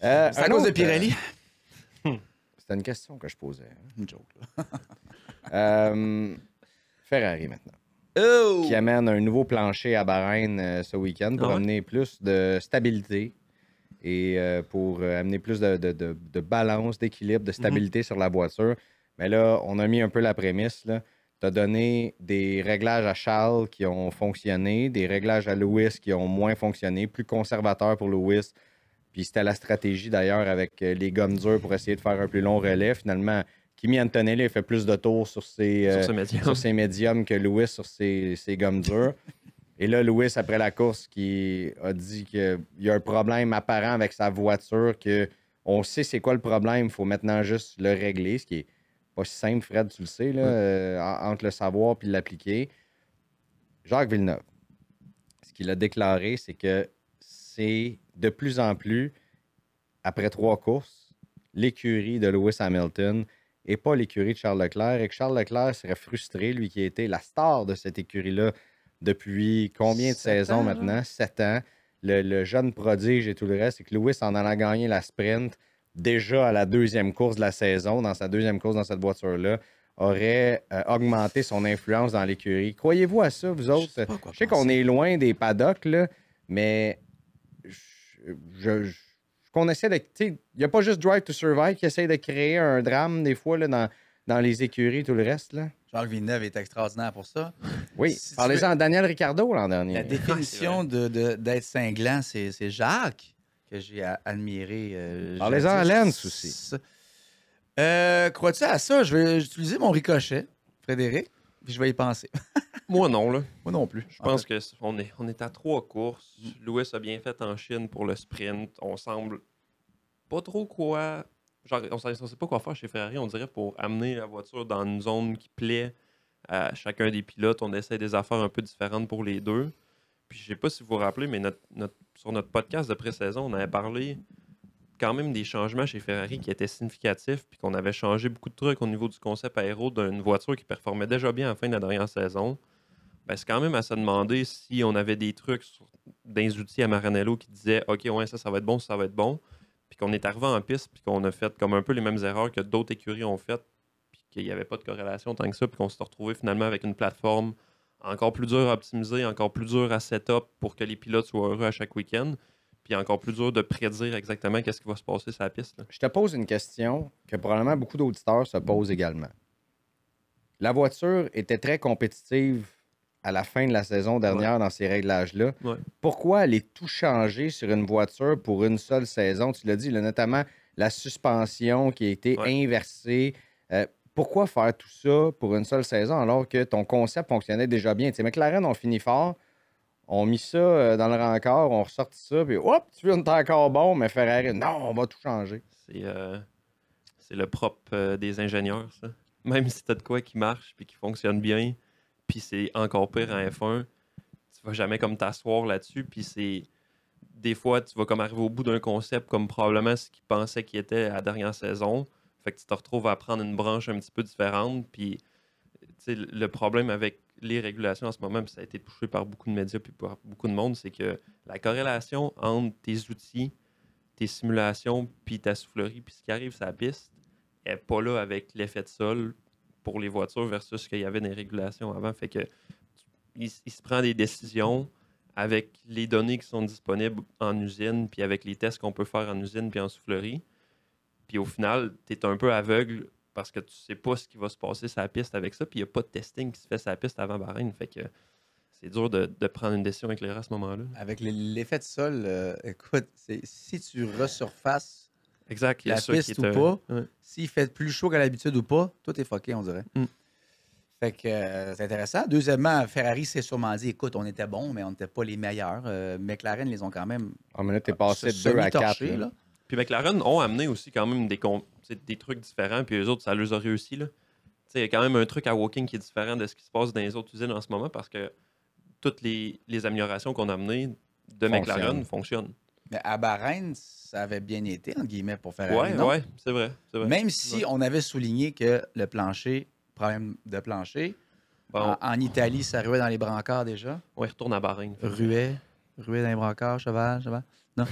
C'est à cause de Pirelli. C'était une question que je posais. Une joke, là. Ferrari maintenant. Oh! Qui amène un nouveau plancher à Bahreïn ce week-end pour amener plus de stabilité et pour amener plus de balance, d'équilibre, de stabilité sur la voiture. Mais là, on a mis un peu la prémisse. Tu as donné des réglages à Charles qui ont fonctionné, des réglages à Lewis qui ont moins fonctionné, plus conservateurs pour Lewis. Puis c'était la stratégie d'ailleurs avec les gommes dures pour essayer de faire un plus long relais. Finalement, Kimi Antonelli a fait plus de tours sur ses médiums que Lewis sur ses gommes dures. Et là, Lewis, après la course, qui a dit qu'il y a un problème apparent avec sa voiture, qu'on sait c'est quoi le problème, il faut maintenant juste le régler, ce qui est pas si simple, Fred, tu le sais, là, entre le savoir et l'appliquer. Jacques Villeneuve, ce qu'il a déclaré, c'est que c'est de plus en plus, après 3 courses, l'écurie de Lewis Hamilton et pas l'écurie de Charles Leclerc, et que Charles Leclerc serait frustré, lui qui a été la star de cette écurie-là depuis combien de saisons maintenant? 7 ans. Le jeune prodige et tout le reste, c'est que Lewis, en allant gagner la sprint, déjà à la 2e course de la saison, dans sa 2e course dans cette voiture-là, aurait augmenté son influence dans l'écurie. Croyez-vous à ça, vous autres? Je sais qu'on est loin des paddocks, là, mais qu'on essaie de... Il n'y a pas juste Drive to Survive qui essaie de créer un drame, des fois, là, dans les écuries et tout le reste, là. Jacques Villeneuve est extraordinaire pour ça. Oui, si parlez-en à Daniel Ricciardo l'an dernier. La définition d'être cinglant, c'est Jacques que j'ai admiré. Parlez-en à Lance aussi. Crois-tu à ça? Je vais utiliser mon ricochet, Frédéric, puis je vais y penser. Moi, non, là. Moi non plus. Je pense qu'on est à 3 courses. Lewis a bien fait en Chine pour le sprint. On semble pas trop quoi... Genre, on ne sait pas quoi faire chez Ferrari, on dirait, pour amener la voiture dans une zone qui plaît à chacun des pilotes. On essaie des affaires un peu différentes pour les deux. Puis je sais pas si vous vous rappelez, mais sur notre podcast de pré-saison, on avait parlé quand même des changements chez Ferrari qui étaient significatifs, puis qu'on avait changé beaucoup de trucs au niveau du concept aéro d'une voiture qui performait déjà bien à la fin de la dernière saison. Ben, c'est quand même à se demander si on avait des trucs des outils à Maranello qui disaient « OK, ouais, ça va être bon, ça va être bon », puis qu'on est arrivé en piste, puis qu'on a fait comme un peu les mêmes erreurs que d'autres écuries ont faites, puis qu'il n'y avait pas de corrélation tant que ça, puis qu'on s'est retrouvé finalement avec une plateforme encore plus dure à optimiser, encore plus dure à set-up pour que les pilotes soient heureux à chaque week-end, puis encore plus dur de prédire exactement qu'est-ce qui va se passer sur la piste. Là. Je te pose une question que probablement beaucoup d'auditeurs se posent également. La voiture était très compétitive à la fin de la saison dernière dans ces réglages-là. Ouais. Pourquoi aller tout changer sur une voiture pour une seule saison? Tu l'as dit, là, notamment la suspension qui a été inversée. Pourquoi faire tout ça pour une seule saison alors que ton concept fonctionnait déjà bien? Tu sais, McLaren ont fini fort, ont mis ça dans le rencard, ont ressorti ça, puis hop, tu veux, on est encore bon, mais Ferrari, non, on va tout changer. C'est le propre des ingénieurs, ça. Même si t'as de quoi qui marche puis qui fonctionne bien, puis c'est encore pire en F1, tu vas jamais comme t'asseoir là-dessus, puis c'est... Des fois, tu vas comme arriver au bout d'un concept comme probablement ce qu'ils pensaient qu'il était à la dernière saison. Fait que tu te retrouves à prendre une branche un petit peu différente. Puis, le problème avec les régulations en ce moment, puis ça a été touché par beaucoup de médias puis par beaucoup de monde, c'est que la corrélation entre tes outils, tes simulations, puis ta soufflerie, puis ce qui arrive sur la piste, n'est pas là avec l'effet de sol pour les voitures versus ce qu'il y avait dans les régulations avant. Fait que il se prend des décisions avec les données qui sont disponibles en usine, puis avec les tests qu'on peut faire en usine puis en soufflerie. Puis au final, tu es un peu aveugle parce que tu sais pas ce qui va se passer sur la piste avec ça, puis il n'y a pas de testing qui se fait sur la piste avant Bahreïn. Fait que c'est dur de prendre une décision éclairée à ce moment-là. Avec l'effet de sol, écoute, si tu resurfaces exact, la piste ou pas, s'il fait plus chaud qu'à l'habitude ou pas, tout est fucké, on dirait. Fait que c'est intéressant. Deuxièmement, Ferrari s'est sûrement dit, écoute, on était bons, mais on n'était pas les meilleurs. McLaren les ont quand même... Ah, mais là, t'es passé de 2 à 4. Là. Puis McLaren ont amené aussi quand même des trucs différents, puis eux autres, ça leur a réussi. Il y a quand même un truc à Woking qui est différent de ce qui se passe dans les autres usines en ce moment, parce que toutes les améliorations qu'on a amenées de McLaren fonctionnent. Mais à Bahreïn, ça avait bien été, entre guillemets, pour Ferrari, non? Oui, c'est vrai. Même si on avait souligné que le plancher, problème de plancher, bon. en Italie, ça ruait dans les brancards déjà. Oui, retourne à Bahreïn. Ruait dans les brancards, cheval. Non.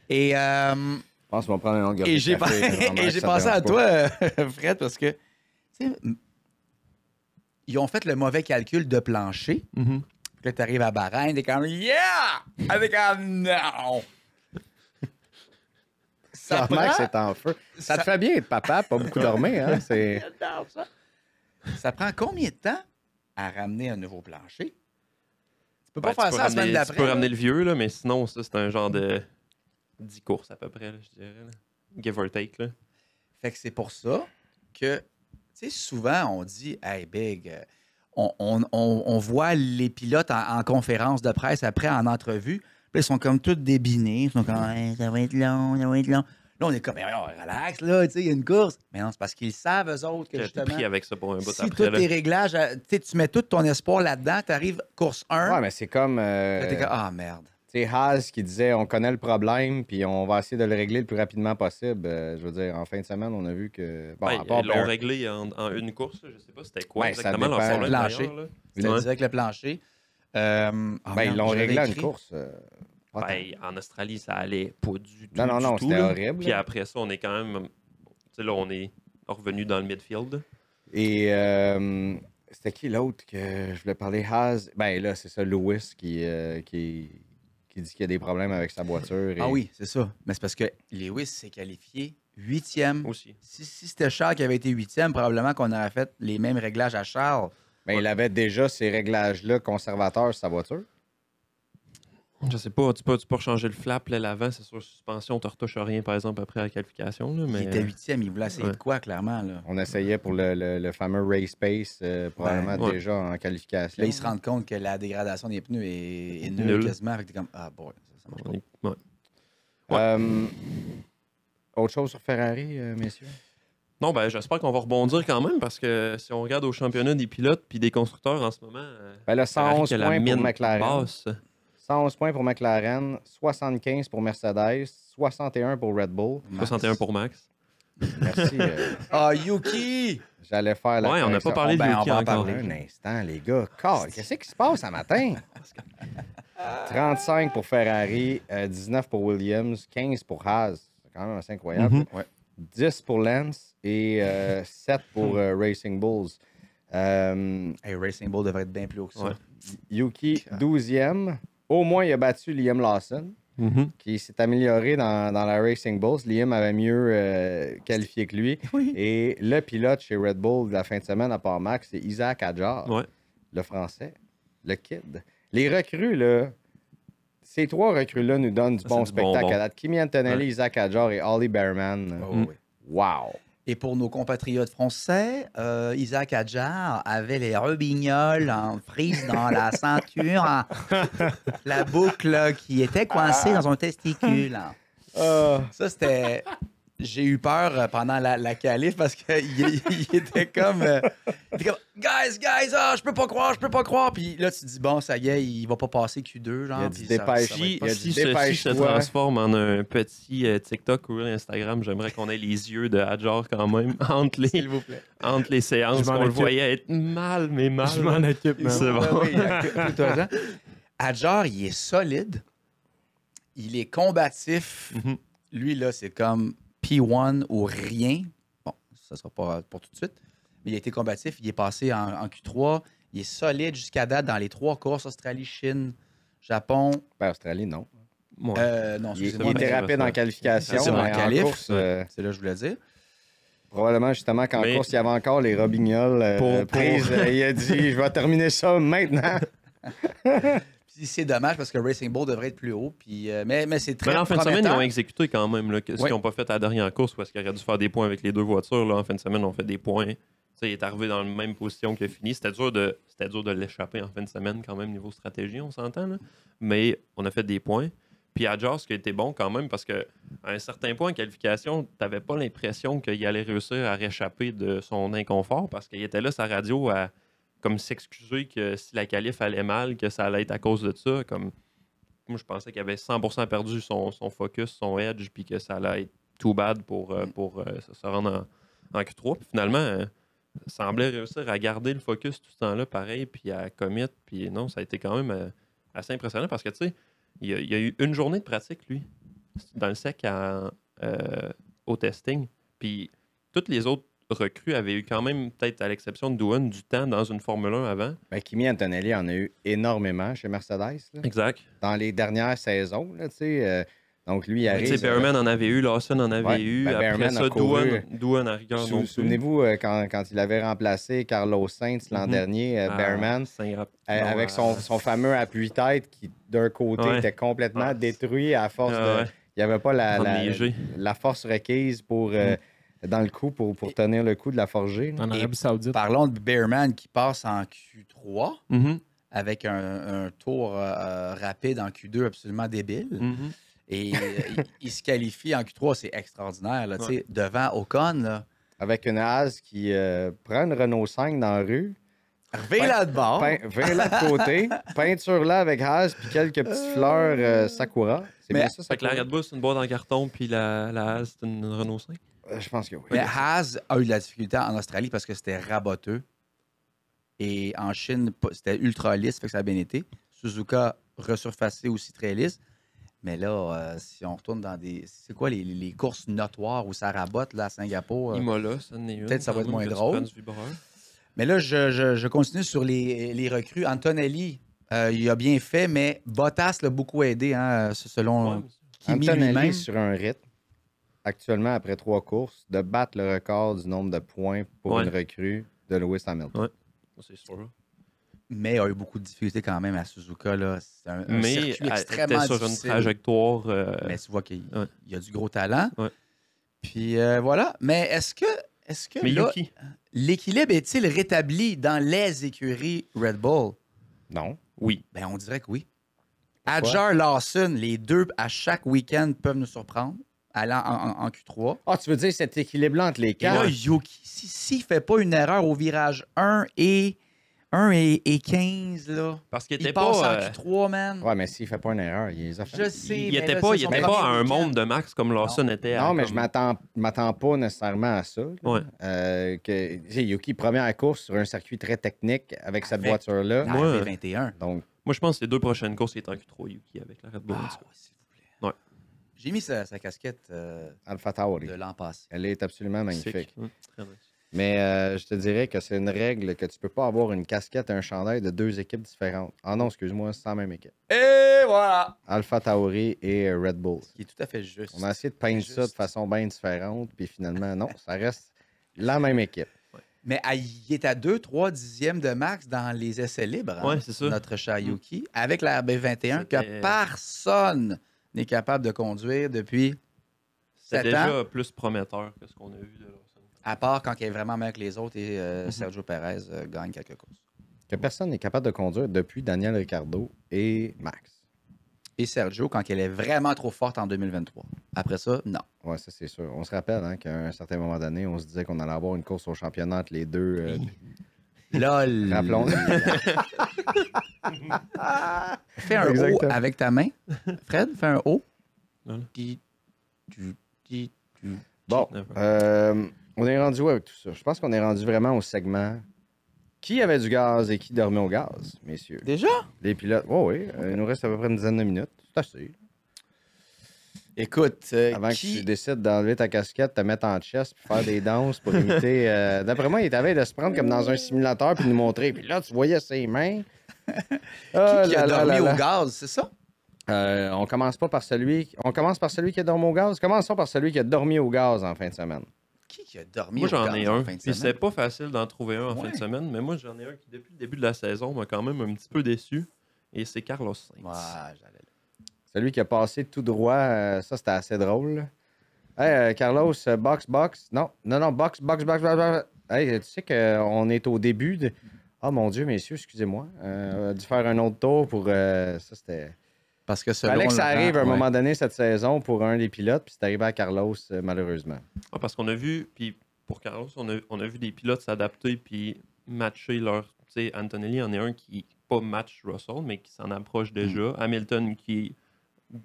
Et... Je pense qu'on va prendre un longueur. Et j'ai pensé à toi, Fred, parce que ils ont fait le mauvais calcul de plancher. Mm-hmm. Puis là, tu arrives à Bahreïn, t'es comme « Yeah! » Avec un « Non! » Ça Max prend- est en feu. Ça te fait bien être papa, pas beaucoup dormir. Hein? C'est... J'adore ça. Ça prend combien de temps à ramener un nouveau plancher? Tu peux pas Ben, faire ça la semaine d'après. Tu peux là. ramener le vieux, là, mais sinon, ça, c'est un genre de 10 courses à peu près, là, je dirais. Là. Give or take. Là. Fait que c'est pour ça que, tu sais, souvent, on dit, hey, Big, on voit les pilotes en conférence de presse après, en entrevue. Puis ils sont comme tous débinés. Ils sont comme, hey, ça va être long, ça va être long. Là, on est comme, hey, relax, là, tu sais, il y a une course. Mais non, c'est parce qu'ils savent, eux autres, que J'ai justement, pris avec ça pour un bout si après. tous Là. tes réglages, tu sais, tu mets tout ton espoir là-dedans, tu arrives course 1. Ouais, mais c'est comme. là, t'es comme, ah, merde. C'est Haas qui disait on connaît le problème, puis on va essayer de le régler le plus rapidement possible. Je veux dire, en fin de semaine, on a vu que. Bon, Ouais, à part ils l'ont Bear- réglé en une course. Là. Je sais pas c'était quoi Ouais, ça exactement leur dépend. problème. Plancher. d'ailleurs, là. C'était Ouais. direct le plancher. ils l'ont réglé à une course. Pas tant. Ben, en Australie, ça allait pas du tout. Non, du tout, c'était là. horrible. Puis après ça, on est quand même. Tu sais, là, on est revenu dans le midfield. Et c'était qui l'autre que je voulais parler? Haas. Ben là, c'est ça, Lewis qui dit qu'il y a des problèmes avec sa voiture. Ah oui, c'est ça. Mais c'est parce que Lewis s'est qualifié 8e. Aussi. Si c'était Charles qui avait été 8e, probablement qu'on aurait fait les mêmes réglages à Charles. Ben, il avait déjà ces réglages-là conservateurs sur sa voiture. Je sais pas, tu peux changer le flap, là, l'avant, c'est sur suspension, tu retouches rien, par exemple, après la qualification. Là, mais... Il était 8e, il voulait essayer Ouais. de quoi, clairement. Là. On essayait pour le fameux race pace, probablement ouais. déjà en qualification. Là, ils se rendent compte que la dégradation des pneus est nulle Nulle. quasiment. Fait que t'es comme, ah, boy, ça marche pas. Ouais. Autre chose sur Ferrari, messieurs? Non, ben j'espère qu'on va rebondir quand même parce que si on regarde au championnat des pilotes puis des constructeurs en ce moment, Ben là, Ferrari 111 qui a la points pour mine McLaren. basse. 111 points pour McLaren, 75 pour Mercedes, 61 pour Red Bull. 61 pour Max. Merci. Ah, Yuki! J'allais faire la Ouais, on n'a pas correction. parlé de ben, on Yuki va en encore. parler. Un instant, les gars. Qu'est-ce qui se passe ce matin? 35 pour Ferrari, 19 pour Williams, 15 pour Haas. C'est quand même assez incroyable. Mhm. Ouais. 10 pour Lance et 7 pour Racing Bulls. Hey, Racing Bull devrait être bien plus haut que ça. Ouais. Yuki, 12e. Au moins, il a battu Liam Lawson, qui s'est amélioré dans la Racing Bulls. Liam avait mieux qualifié que lui. Oui. Et le pilote chez Red Bull de la fin de semaine, à part Max, c'est Isaac Hadjar, Ouais. le français, le kid. Les recrues, là, ces trois recrues-là nous donnent du Ça, bon c'est du spectacle bonbon. à date. Kimi Antonelli, Ouais. Isaac Hadjar et Ollie Behrman. Oh, oui. Wow! Et pour nos compatriotes français, Isaac Hadjar avait les robignoles en frise dans la ceinture, la boucle là, qui était coincée dans son testicule. Ça, c'était... J'ai eu peur pendant la qualif parce qu'il il était comme... Guys, je peux pas croire. Puis là, tu te dis, bon, ça y est, il va pas passer Q2, genre. Il a dit puis ça- dépêche. ça va être Si, pas- il a si dit, ceci se dépêche-toi. transforme en un petit TikTok ou Instagram, j'aimerais qu'on ait les yeux de Hadjar quand même S'il vous plaît. entre les séances. Je m'en On le occupe. voyait être mal, mais mal. Je m'en occupe, man. C'est bon. Oui, occupe-toi-en. Hadjar, il est solide. Il est combatif. Mhm. Lui, là, c'est comme P1 ou rien. Bon, ça sera pas pour tout de suite. Mais il a été combatif. Il est passé en Q3. Il est solide jusqu'à date dans les 3 courses. Australie, Chine, Japon. Ben, Australie, non. Ouais. Non, Il excusez-moi. était mais rapide en qualification, C'est en mais en qualif. course, C'est là que je voulais dire. probablement justement qu'en Mais- course, il y avait encore les robignoles Pour- prises. Il a dit, je vais terminer ça maintenant. Puis c'est dommage parce que Racing Bull devrait être plus haut. Puis, mais c'est très Mais là, en fin de semaine, ils prometteur. ont exécuté quand même. Là, ce Ouais. qu'ils n'ont pas fait à la dernière course parce qu'ils auraient dû faire des points avec les deux voitures. Là, en fin de semaine, on fait des points. Tu sais, il est arrivé dans la même position qu'il a fini. C'était dur de l'échapper en fin de semaine quand même, niveau stratégie, on s'entend. Là. Mais on a fait des points. Puis Hadjar, ce qui a été bon quand même, parce qu'à un certain point en qualification, tu n'avais pas l'impression qu'il allait réussir à réchapper de son inconfort parce qu'il était là, sa radio, à comme s'excuser que si la qualif allait mal, que ça allait être à cause de ça. Comme moi, je pensais qu'il avait 100% perdu son focus, son edge, puis que ça allait être too bad pour se rendre en Q3. Puis finalement, ça semblait réussir à garder le focus tout ce temps-là, pareil, puis à commit. Puis non, ça a été quand même assez impressionnant parce que, tu sais, il y a eu une journée de pratique, lui, dans le sec au testing. Puis toutes les autres recrues avaient eu quand même, peut-être à l'exception de Doohan, du temps dans une Formule 1 avant. Ben, Kimi Antonelli en a eu énormément chez Mercedes. Là. Exact. Dans les dernières saisons, là, tu sais, Donc, lui, il Tu arrive. sais, Behrman en avait eu, Lawson en avait Ouais, eu. ben, Après Behrman a ça, couru. Doohan à rigueur non plus. Souvenez-vous, quand il avait remplacé Carlos Sainz l'an dernier, Behrman, avec son fameux appui-tête qui, d'un côté, était complètement détruit à force de... Il n'y avait pas la force requise pour, dans le coup pour tenir le coup de la forgée. En Arabie Saoudite. Parlons de Behrman qui passe en Q3 avec un tour rapide en Q2 absolument débile. Et il se qualifie en Q3, c'est extraordinaire. Là, devant Ocon. Là. Avec une Haas qui prend une Renault 5 dans la rue. Reviens-la de bord. Reviens-la de côté. Peinture-là avec Haas puis quelques petites fleurs Sakura. C'est bien ça, Fait que la Red Bull, c'est une boîte en carton, puis la Haas, c'est une Renault 5. Je pense que oui. Mais Haas a eu de la difficulté en Australie parce que c'était raboteux. Et en Chine, c'était ultra lisse, fait que ça a bien été. Suzuka resurfacé aussi très lisse. Mais là, si on retourne dans des... C'est quoi les courses notoires où ça rabote là, à Singapour? Imola, ça en est une. Peut-être ça va être moins drôle. Mais là, je continue sur les recrues. Antonelli, il a bien fait, mais Bottas l'a beaucoup aidé, hein, selon Kimi lui-même. Antonelli sur un rythme, actuellement, après 3 courses, de battre le record du nombre de points pour une recrue de Lewis Hamilton. Ouais, c'est sûr. Mais il a eu beaucoup de difficultés quand même à Suzuka. Là. C'est un circuit extrêmement difficile. Sur une trajectoire... Mais tu vois qu'il y a du gros talent. Ouais. Puis voilà. Mais est-ce que mais là, Yuki. L'équilibre est-il rétabli dans les écuries Red Bull? Non. Oui. Ben, on dirait que oui. Adjar, Lawson, les deux, à chaque week-end, peuvent nous surprendre, allant en Q3. Ah, tu veux dire cet équilibre-là entre les Et quatre? là, Yuki, s'il ne fait pas une erreur au virage 1 et 15, là, parce qu'il il était passe pas... en Q3, man. Ouais, mais s'il fait pas une erreur, il les a fait. Je sais, il mais était là, pas, c'est il son était premier pas à un week-end. monde de max comme Lawson était. Non, mais comme... je m'attends pas nécessairement à ça. Ouais. Yuki, première course sur un circuit très technique avec cette voiture-là. La RB21. Donc, moi, je pense que les 2 prochaines courses, il est en Q3 Yuki avec la Red Bull. Ah, ouais, s'il vous plaît. Ouais. J'ai mis sa casquette Alpha Tauri, de l'an passé. elle est absolument magnifique. Très nice. Mais je te dirais que c'est une règle que tu peux pas avoir une casquette et un chandail de 2 équipes différentes. Ah non, excuse-moi, c'est la même équipe. Et voilà! Alpha Tauri et Red Bull. Ce qui est tout à fait juste. On a essayé de peindre ça de façon bien différente, puis finalement, non, ça reste la même équipe. Mais il est à 2-3 dixièmes de max dans les essais libres. Hein, Ouais, c'est ça. notre chat Yuki, avec la RB21 que personne n'est capable de conduire depuis C'est 7 déjà ans, plus prometteur que ce qu'on a vu de Lawson. à part quand il est vraiment meilleur que les autres et Sergio Perez gagne quelques courses. Que personne n'est capable de conduire depuis Daniel Ricciardo et Max. Et Sergio quand elle est vraiment trop forte en 2023. Après ça, non. Oui, ça c'est sûr. On se rappelle qu'à un certain moment donné, on se disait qu'on allait avoir une course au championnat entre les deux. LOL! Rappelons. Fais un Exactement. O avec ta main. Fred, fais un O. Voilà. Bon, on est rendu où avec tout ça? Je pense qu'on est rendu vraiment au segment qui avait du gaz et qui dormait au gaz, messieurs. Déjà? Les pilotes. Oh, oui, il nous reste à peu près une dizaine de minutes. C'est assez. Écoute, Avant que tu décides d'enlever ta casquette, te mettre en chest puis faire des danses pour imiter. D'après moi, il est à veille de se prendre comme dans un simulateur puis de nous montrer. Puis là, tu voyais ses mains. qui a dormi au gaz, c'est ça? On commence pas par celui. On commence par celui qui a dormi au gaz. Commençons par celui qui a dormi au gaz en fin de semaine. Qui a dormi Moi, au gaz j'en ai en un. fin de Puis semaine? c'est pas facile d'en trouver un en fin de semaine, mais moi, j'en ai un qui, depuis le début de la saison, m'a quand même un petit peu déçu. Et c'est Carlos Sainz. Ouais, j'allais là. Celui qui a passé tout droit, ça c'était assez drôle. Hey, Carlos, box. Non, box. Hey, tu sais qu'on est au début de. Ah mon Dieu, messieurs, excusez-moi. Dû faire un autre tour pour. Ça c'était. Parce que selon Fallait que ça Laurent, arrive à un ouais. moment donné cette saison pour un des pilotes, puis c'est arrivé à Carlos, malheureusement. Ah, parce qu'on a vu, puis pour Carlos, on a vu des pilotes s'adapter puis matcher leur. Tu sais, Antonelli en est un qui pas match Russell, mais qui s'en approche déjà. Hamilton qui est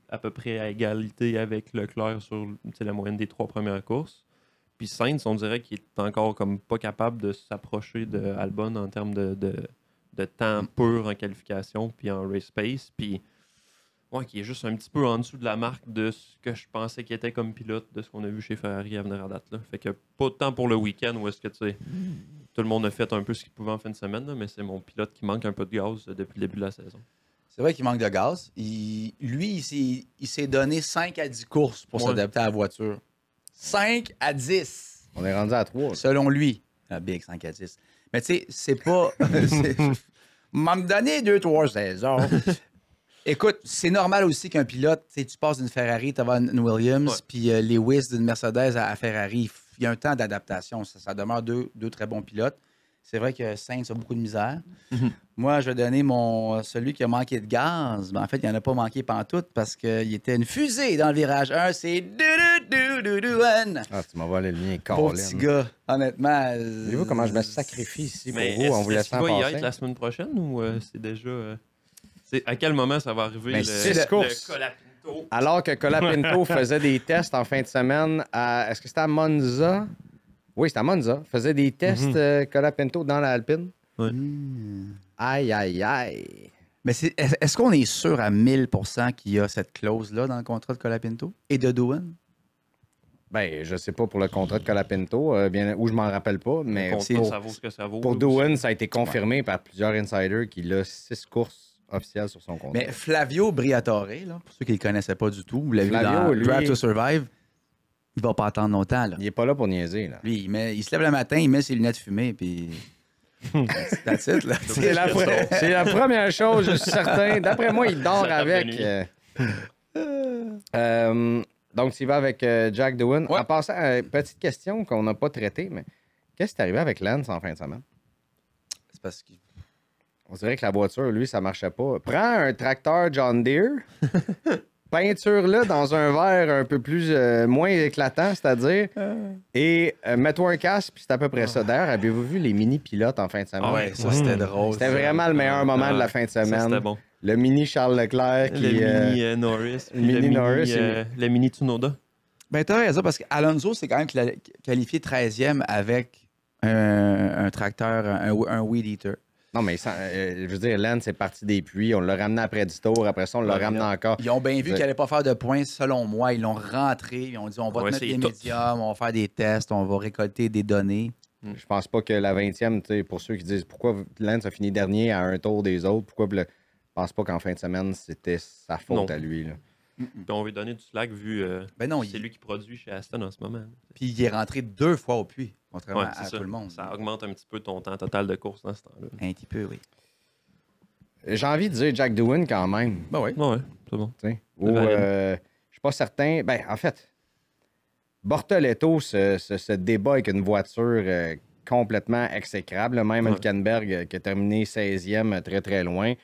à peu près à égalité avec Leclerc sur la moyenne des 3 premières courses. Puis Sainz, on dirait qu'il est encore comme pas capable de s'approcher de Albon en termes de temps pur en qualification puis en race pace. Puis ouais, qui est juste un petit peu en dessous de la marque de ce que je pensais qu'il était comme pilote, de ce qu'on a vu chez Ferrari à venir à date. Là. Fait que pas tant pour le week-end où est-ce que tu sais, tout le monde a fait un peu ce qu'il pouvait en fin de semaine, là, mais c'est mon pilote qui manque un peu de gaz depuis le début de la saison. C'est vrai qu'il manque de gaz. Lui, il s'est donné 5 à 10 courses pour s'adapter à la voiture. 5 à 10. On est rendu à 3. Selon lui. Ah, big, 5 à 10. Mais tu sais, c'est pas... M'a me donné 2-3 saisons. Écoute, c'est normal aussi qu'un pilote, tu passes d'une Ferrari, tu vas une Williams, puis Lewis d'une Mercedes à Ferrari. Il y a un temps d'adaptation. Ça demeure deux très bons pilotes. C'est vrai que Sainz a beaucoup de misère. Moi, je vais donner celui qui a manqué de gaz. Ben, en fait, il n'en a pas manqué pantoute parce qu'il était une fusée dans le virage 1. C'est Ah, tu m'as volé le mien, Pauvre petit gars, honnêtement. Savez-vous comment je me sacrifie ici pour Mais vous en vous est-ce laissant qu'il va y passer? être la semaine prochaine ou c'est déjà... à quel moment ça va arriver Ben, le 6 courses. Colapinto? Alors que Colapinto faisait des tests en fin de semaine à... Est-ce que c'était à Monza? Oui, c'était à Monza. Faisait des tests Colapinto dans l'Alpine. Ouais. Aïe, aïe, aïe. Mais est-ce qu'on est sûr à 1000% qu'il y a cette clause-là dans le contrat de Colapinto et de Doohan? Ben, je sais pas pour le contrat de Colapinto, ou je m'en rappelle pas, mais Ça vaut ce que ça vaut. pour là, Doohan, ça a été confirmé par plusieurs insiders qu'il a 6 courses officielles sur son contrat. Mais Flavio Briatore, là, pour ceux qui ne le connaissaient pas du tout, vous l'avez vu Flavio, dans lui- Drive to Survive, il va pas attendre longtemps. Là. Il est pas là pour niaiser, là. Lui, il se lève le matin, il met ses lunettes fumées, puis... That's it, là. C'est la première chose, je suis certain. D'après moi, il dort Ça tape avec. la Donc, tu y vas avec Jack Doohan. Ouais. En passant, petite question qu'on n'a pas traitée, mais qu'est-ce qui est arrivé avec Lance en fin de semaine? C'est parce que... On dirait que la voiture, lui, ça marchait pas. Prends un tracteur John Deere, peinture-le dans un verre un peu plus moins éclatant, c'est-à-dire, et mets-toi un casque, puis c'est à peu près ça. D'ailleurs, avez-vous vu les mini-pilotes en fin de semaine? Ah ouais, Ça, c'était drôle. C'était ça. vraiment le meilleur moment de la fin de Ça, semaine. c'était bon. Le mini Charles Leclerc qui... Le mini Norris. puis mini Norris, le mini Tsunoda. Ben, t'as raison, parce qu'Alonso, c'est quand même qualifié 13e avec un tracteur, un weed eater. Non, mais je veux dire, Lance est parti des puits. On l'a ramené après 10 tours. Après ça, on l'a ramené encore. Ils ont bien vu qu'il n'allait pas faire de points, selon moi. Ils l'ont rentré. Ils ont dit, on va te mettre essayer des tout. médiums, on va faire des tests, on va récolter des données. Je pense pas que la 20e, tu sais, pour ceux qui disent pourquoi Lance a fini dernier à un tour des autres, pourquoi je pense pas qu'en fin de semaine, c'était sa faute Non. à lui. Là. Puis on va lui donner du slack vu Ben non, c'est lui qui produit chez Aston en ce moment. Puis il est rentré 2 fois au puits, contrairement Ouais, à c'est ça. tout le monde. Ça augmente un petit peu ton temps total de course dans ce temps-là. Un petit peu, oui. J'ai envie de dire Jack Doohan quand même. Ben oui. Ouais, c'est bon. Tu sais. Ou, valide. je suis pas certain. Ben, en fait, Bortoletto se débat avec une voiture complètement exécrable. Même Ouais. Hülkenberg qui a terminé 16e très très loin.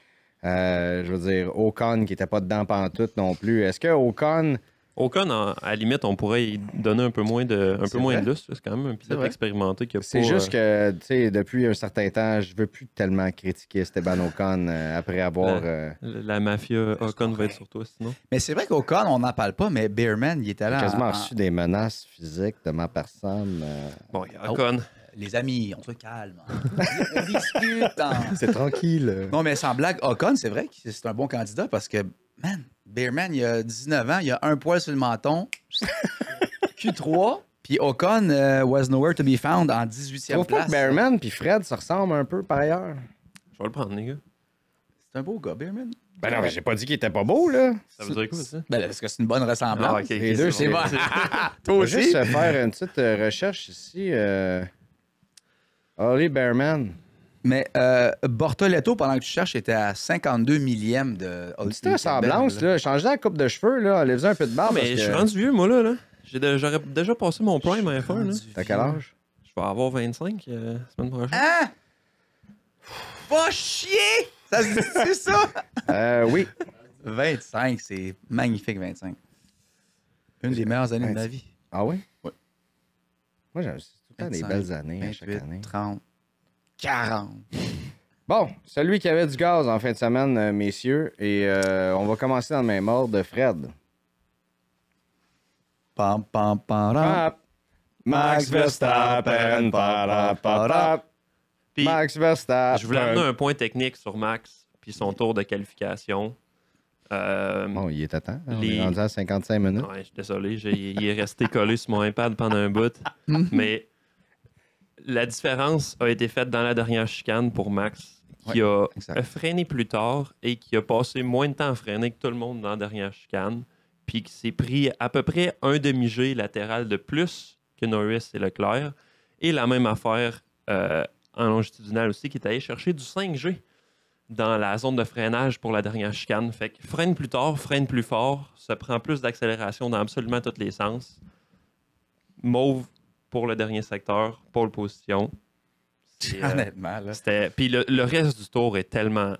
Je veux dire, Ocon qui n'était pas dedans pantoute non plus. Est-ce que Ocon. Ocon, à la limite, on pourrait y donner un peu moins de vrai. lustre. C'est quand même un pilote vrai. expérimenté qui a C'est pas, juste que, tu sais, depuis un certain temps, je veux plus tellement critiquer Esteban Ocon après avoir. la mafia Ocon va être sur toi sinon. Mais c'est vrai qu'Ocon, on n'en parle pas, mais Bearman, il était là. quasiment en- reçu des menaces physiques de ma personne. Bon, il y a Ocon. Les amis, on se calme. On discute. C'est tranquille. Non, mais sans blague, Ocon, c'est vrai que c'est un bon candidat parce que, man, Bearman, il a 19 ans, il a un poil sur le menton, Q3, puis Ocon was nowhere to be found en 18e Tu trouves pas place. que Bearman puis Fred se ressemblent un peu par ailleurs? Je vais le prendre, les gars. C'est un beau gars, Bearman. Ben non, mais j'ai pas dit qu'il était pas beau, là. Ça veut dire quoi, ça? Ben, est-ce que c'est une bonne ressemblance? Ah, ok, ok, Les deux, C'est bon. On va juste faire une petite recherche ici. Holly Bearman. Mais Bortoletto, pendant que tu cherches, était à 52 millièmes de... Une petite ressemblance, là. Changez la coupe de cheveux, là. Enlevez un peu de barbe. Mais parce je suis que... rendu vieux, moi, là. J'aurais déjà passé mon prime à F1, là. T'as quel âge? Je vais avoir 25 la semaine prochaine. Hein? Va chier! Ça se dit, c'est ça? Oui. 25, c'est magnifique, 25. Une des meilleures années de ma vie. Ah oui? Ouais. Moi, j'ai tout le temps des 25, belles années à chaque 28, année. 30, 40. Bon, celui qui avait du gaz en fin de semaine, messieurs. Et on va commencer dans le même ordre. Fred. Pam, pam, pam, pam. Pap. Max Verstappen. Pap, pap, pap. Puis, Max Verstappen. je voulais amener un point technique sur Max, puis son tour de qualification. Bon, il est à temps. On Les- est rendu à 55 minutes. Ouais, je suis désolé, il est resté collé sur mon iPad pendant un bout. Mais La différence a été faite dans la dernière chicane pour Max, qui a freiné plus tard et qui a passé moins de temps à freiner que tout le monde dans la dernière chicane, puis qui s'est pris à peu près un demi-G latéral de plus que Norris et Leclerc. Et la même affaire en longitudinal aussi, qui est allé chercher du 5G dans la zone de freinage pour la dernière chicane. Fait que freine plus tard, freine plus fort, ça prend plus d'accélération dans absolument tous les sens. Mauve pour le dernier secteur, pole position. Honnêtement, là. Puis le reste du tour est tellement...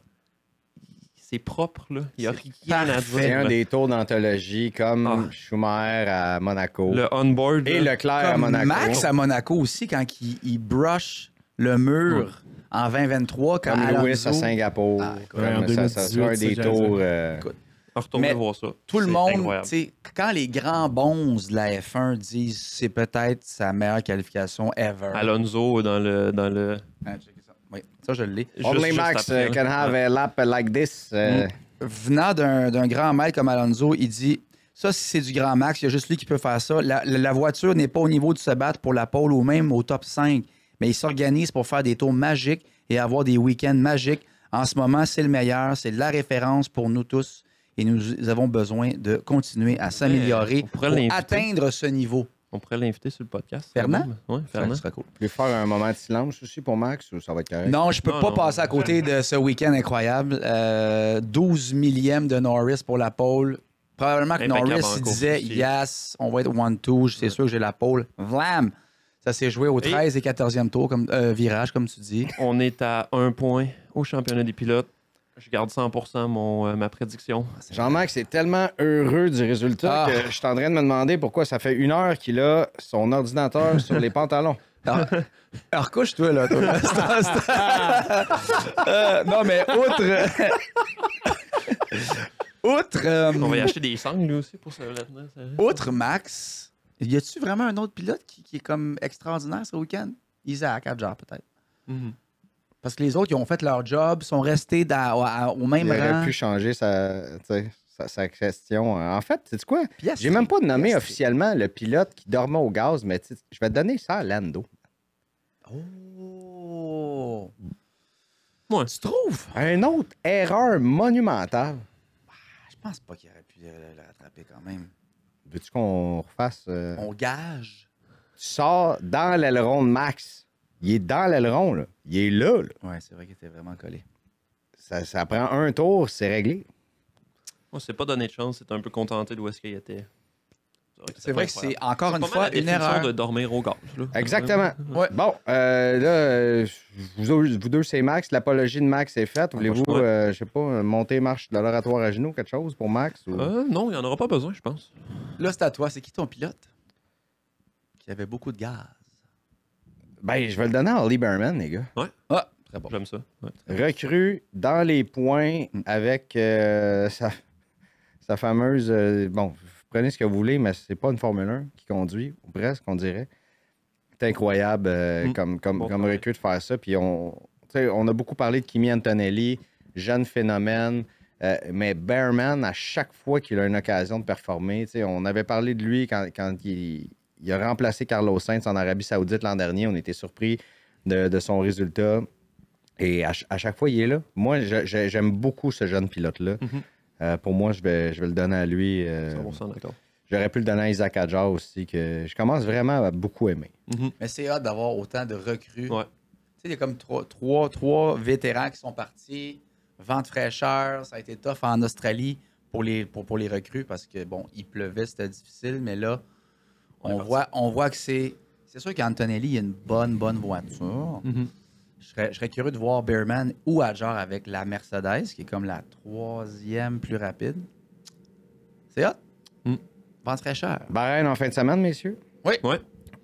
C'est propre, là. Il n'y a rien à dire. C'est un des tours d'anthologie comme Schumacher à Monaco. Le on-board. Et Leclerc à Comme Monaco. Max à Monaco aussi, quand il brush le mur en 2023. Quand Comme Alonso, Lewis à Singapour. en Ça 2018, sera un des ça, tours... Retournez Mais voir ça. tout le C'est monde, incroyable. tu sais, quand les grands bons de la F1 disent c'est peut-être sa meilleure qualification ever. Alonso dans le... Ah, checkez ça. Oui, ça je l'ai. Only Max après, can have a lap like this. Venant d'un grand maître comme Alonso, il dit ça, si c'est du grand Max, il y a juste lui qui peut faire ça. La voiture n'est pas au niveau de se battre pour la pole ou même au top 5, mais il s'organise pour faire des tours magiques et avoir des week-ends magiques. En ce moment, c'est le meilleur, c'est la référence pour nous tous et nous avons besoin de continuer à s'améliorer on pourrait pour l'inviter. atteindre ce niveau. On pourrait l'inviter sur le podcast. Fernand? Oui, Fernand. Ça serait cool. Puis faire un moment de silence aussi pour Max ou ça va être correct? Non, je peux Non, pas non. passer à côté de ce week-end incroyable. 12 millièmes de Norris pour la pole. Probablement que Impeccable Norris en il course disait aussi. yes, on va être 1-2, c'est sûr que j'ai la pole. Vlam! Ça s'est joué au 13 et 14e tour, comme virage, comme tu dis. On est à 1 point au championnat des pilotes. Je garde 100% ma prédiction. Jean-Marc, c'est tellement heureux du résultat que je suis en train de me demander pourquoi ça fait 1 heure qu'il a son ordinateur sur les pantalons. Alors, recouche-toi, là. Toi. Non, mais outre... On va y acheter des sangles, lui aussi, pour se retenir. Outre Max, y a-tu vraiment un autre pilote qui est comme extraordinaire ce week-end? Isaac Hadjar, peut-être. Parce que les autres, ils ont fait leur job, sont restés au même Il aurait rang. pu changer sa question. En fait, sais-tu quoi? Piastri. J'ai même pas nommé Piastri. officiellement le pilote qui dormait au gaz, mais je vais te donner ça à Lando. Oh! Ouais. Tu trouves? Un autre erreur monumentale. Je pense pas qu'il aurait pu le rattraper quand même. Veux-tu qu'on refasse... On gage. Tu sors dans l'aileron de Max. Il est dans l'aileron, là. Il est là, là. Ouais, c'est vrai qu'il était vraiment collé. Ça prend un tour, c'est réglé. Moi, c'est pas donné de chance, c'est un peu contenté d'où est-ce qu'il était. C'est vrai que c'est encore une pas fois mal la une définition erreur. de dormir au gaz. Là. Exactement. Ouais. Bon, vous deux, c'est Max. L'apologie de Max est faite. Voulez-vous, je sais pas, monter marche de l'oratoire à genoux, quelque chose pour Max? Ou... Non, il n'y en aura pas besoin, je pense. Là, c'est à toi. C'est qui ton pilote? Qui avait beaucoup de gaz. Ben, je vais le donner à Ollie Behrman, les gars. Ah, très bon. J'aime ça. Ouais. Recrue dans les points avec sa fameuse... bon, vous prenez ce que vous voulez, mais c'est pas une Formule 1 qui conduit, ou presque, on dirait. C'est incroyable comme recrue de faire ça. Puis on a beaucoup parlé de Kimi Antonelli, jeune phénomène, mais Behrman, à chaque fois qu'il a une occasion de performer, on avait parlé de lui quand il a remplacé Carlos Sainz en Arabie Saoudite l'an dernier. On était surpris de son résultat. Et à chaque fois, il est là. Moi, j'aime beaucoup ce jeune pilote-là. Pour moi, je vais le donner à lui. 100% d'accord. J'aurais pu le donner à Isaac Hadjar aussi, que je commence vraiment à beaucoup aimer. Mais c'est hâte d'avoir autant de recrues. Ouais. Tu sais, il y a comme trois vétérans qui sont partis. Vent de fraîcheur, ça a été tough en Australie pour les recrues parce que, bon, il pleuvait, c'était difficile, mais là, on voit que c'est... C'est sûr qu'Antonelli, il a une bonne voiture. Je serais curieux de voir Behrman ou Hadjar avec la Mercedes, qui est comme la 3e plus rapide. C'est hot. Vent de fraîcheur. Bahreïn en fin de semaine, messieurs. Ouais.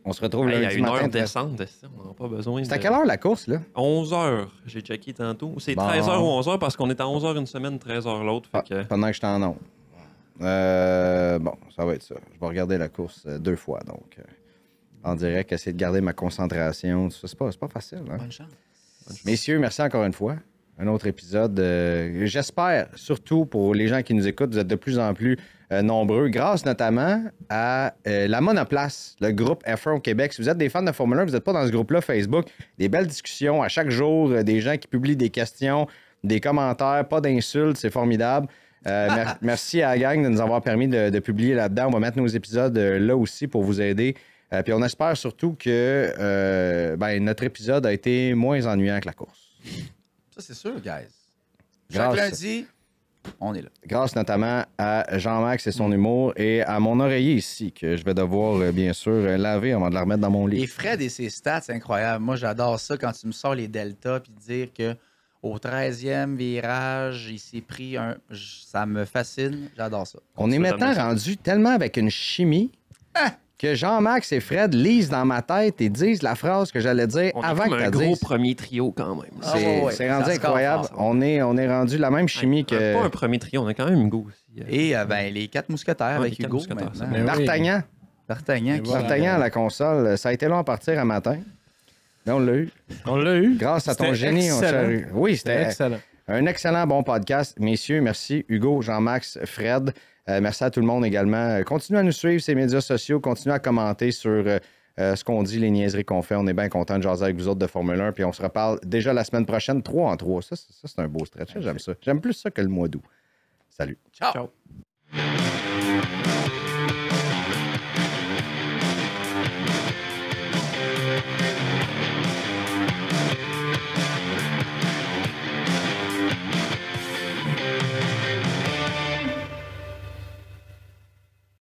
On se retrouve Il y a lundi une matin. heure de descente, on n'aura pas besoin. C'est à quelle heure la course, là? 11h, j'ai checké tantôt. C'est Bon. 13h ou 11h parce qu'on est à 11h une semaine, 13h l'autre. Fait que... Pendant que je t'en onde. Bon, ça va être ça. Je vais regarder la course 2 fois, donc. En direct, essayer de garder ma concentration. C'est pas facile, hein? Bonne chance. Messieurs, merci encore une fois. un autre épisode. J'espère, surtout pour les gens qui nous écoutent, vous êtes de plus en plus nombreux, grâce notamment à la Monoplace, le groupe F1 au Québec. Si vous êtes des fans de Formule 1, vous n'êtes pas dans ce groupe-là Facebook, des belles discussions à chaque jour, des gens qui publient des questions, des commentaires, pas d'insultes, c'est formidable. Merci à la gang de nous avoir permis de publier là-dedans. On va mettre nos épisodes là aussi pour vous aider. Puis on espère surtout que notre épisode a été moins ennuyant que la course. Ça, c'est sûr, guys. Grâce- Chaque lundi, on est là. Grâce notamment à Jean-Max et son humour et à mon oreiller ici, que je vais devoir, bien sûr, laver avant de la remettre dans mon lit. Et Fred et ses stats, c'est incroyable. Moi, j'adore ça quand tu me sors les deltas puis dire que au 13e virage, il s'est pris un... Ça me fascine. J'adore ça. On est maintenant rendu tellement avec une chimie que Jean-Max et Fred lisent dans ma tête et disent la phrase que j'allais dire On est avant comme que tu un gros dises. premier trio quand même. Ah, C'est ouais, c'est rendu ça score incroyable. fort. On est rendu la même chimie que Pas un premier trio, on a quand même Hugo aussi. Et les 4 mousquetaires Ouais, avec les 4 Hugo mousquetaires, maintenant. ça. Mais oui. D'Artagnan. D'Artagnan qui... D'Artagnan à la console. Ça a été long à partir un matin. Là, on l'a eu. On l'a eu. Grâce à ton C'était génie, on excellent. l'a eu. Oui, c'était Excellent. un excellent bon podcast. Messieurs, merci Hugo, Jean-Max, Fred. Merci à tout le monde également. Continuez à nous suivre sur les médias sociaux. Continuez à commenter sur ce qu'on dit, les niaiseries qu'on fait. On est bien content de jaser avec vous autres de Formule 1. Puis on se reparle déjà la semaine prochaine, 3 en 3. Ça c'est un beau stretch. J'aime ça. J'aime plus ça que le mois d'août. Salut. Ciao. Ciao.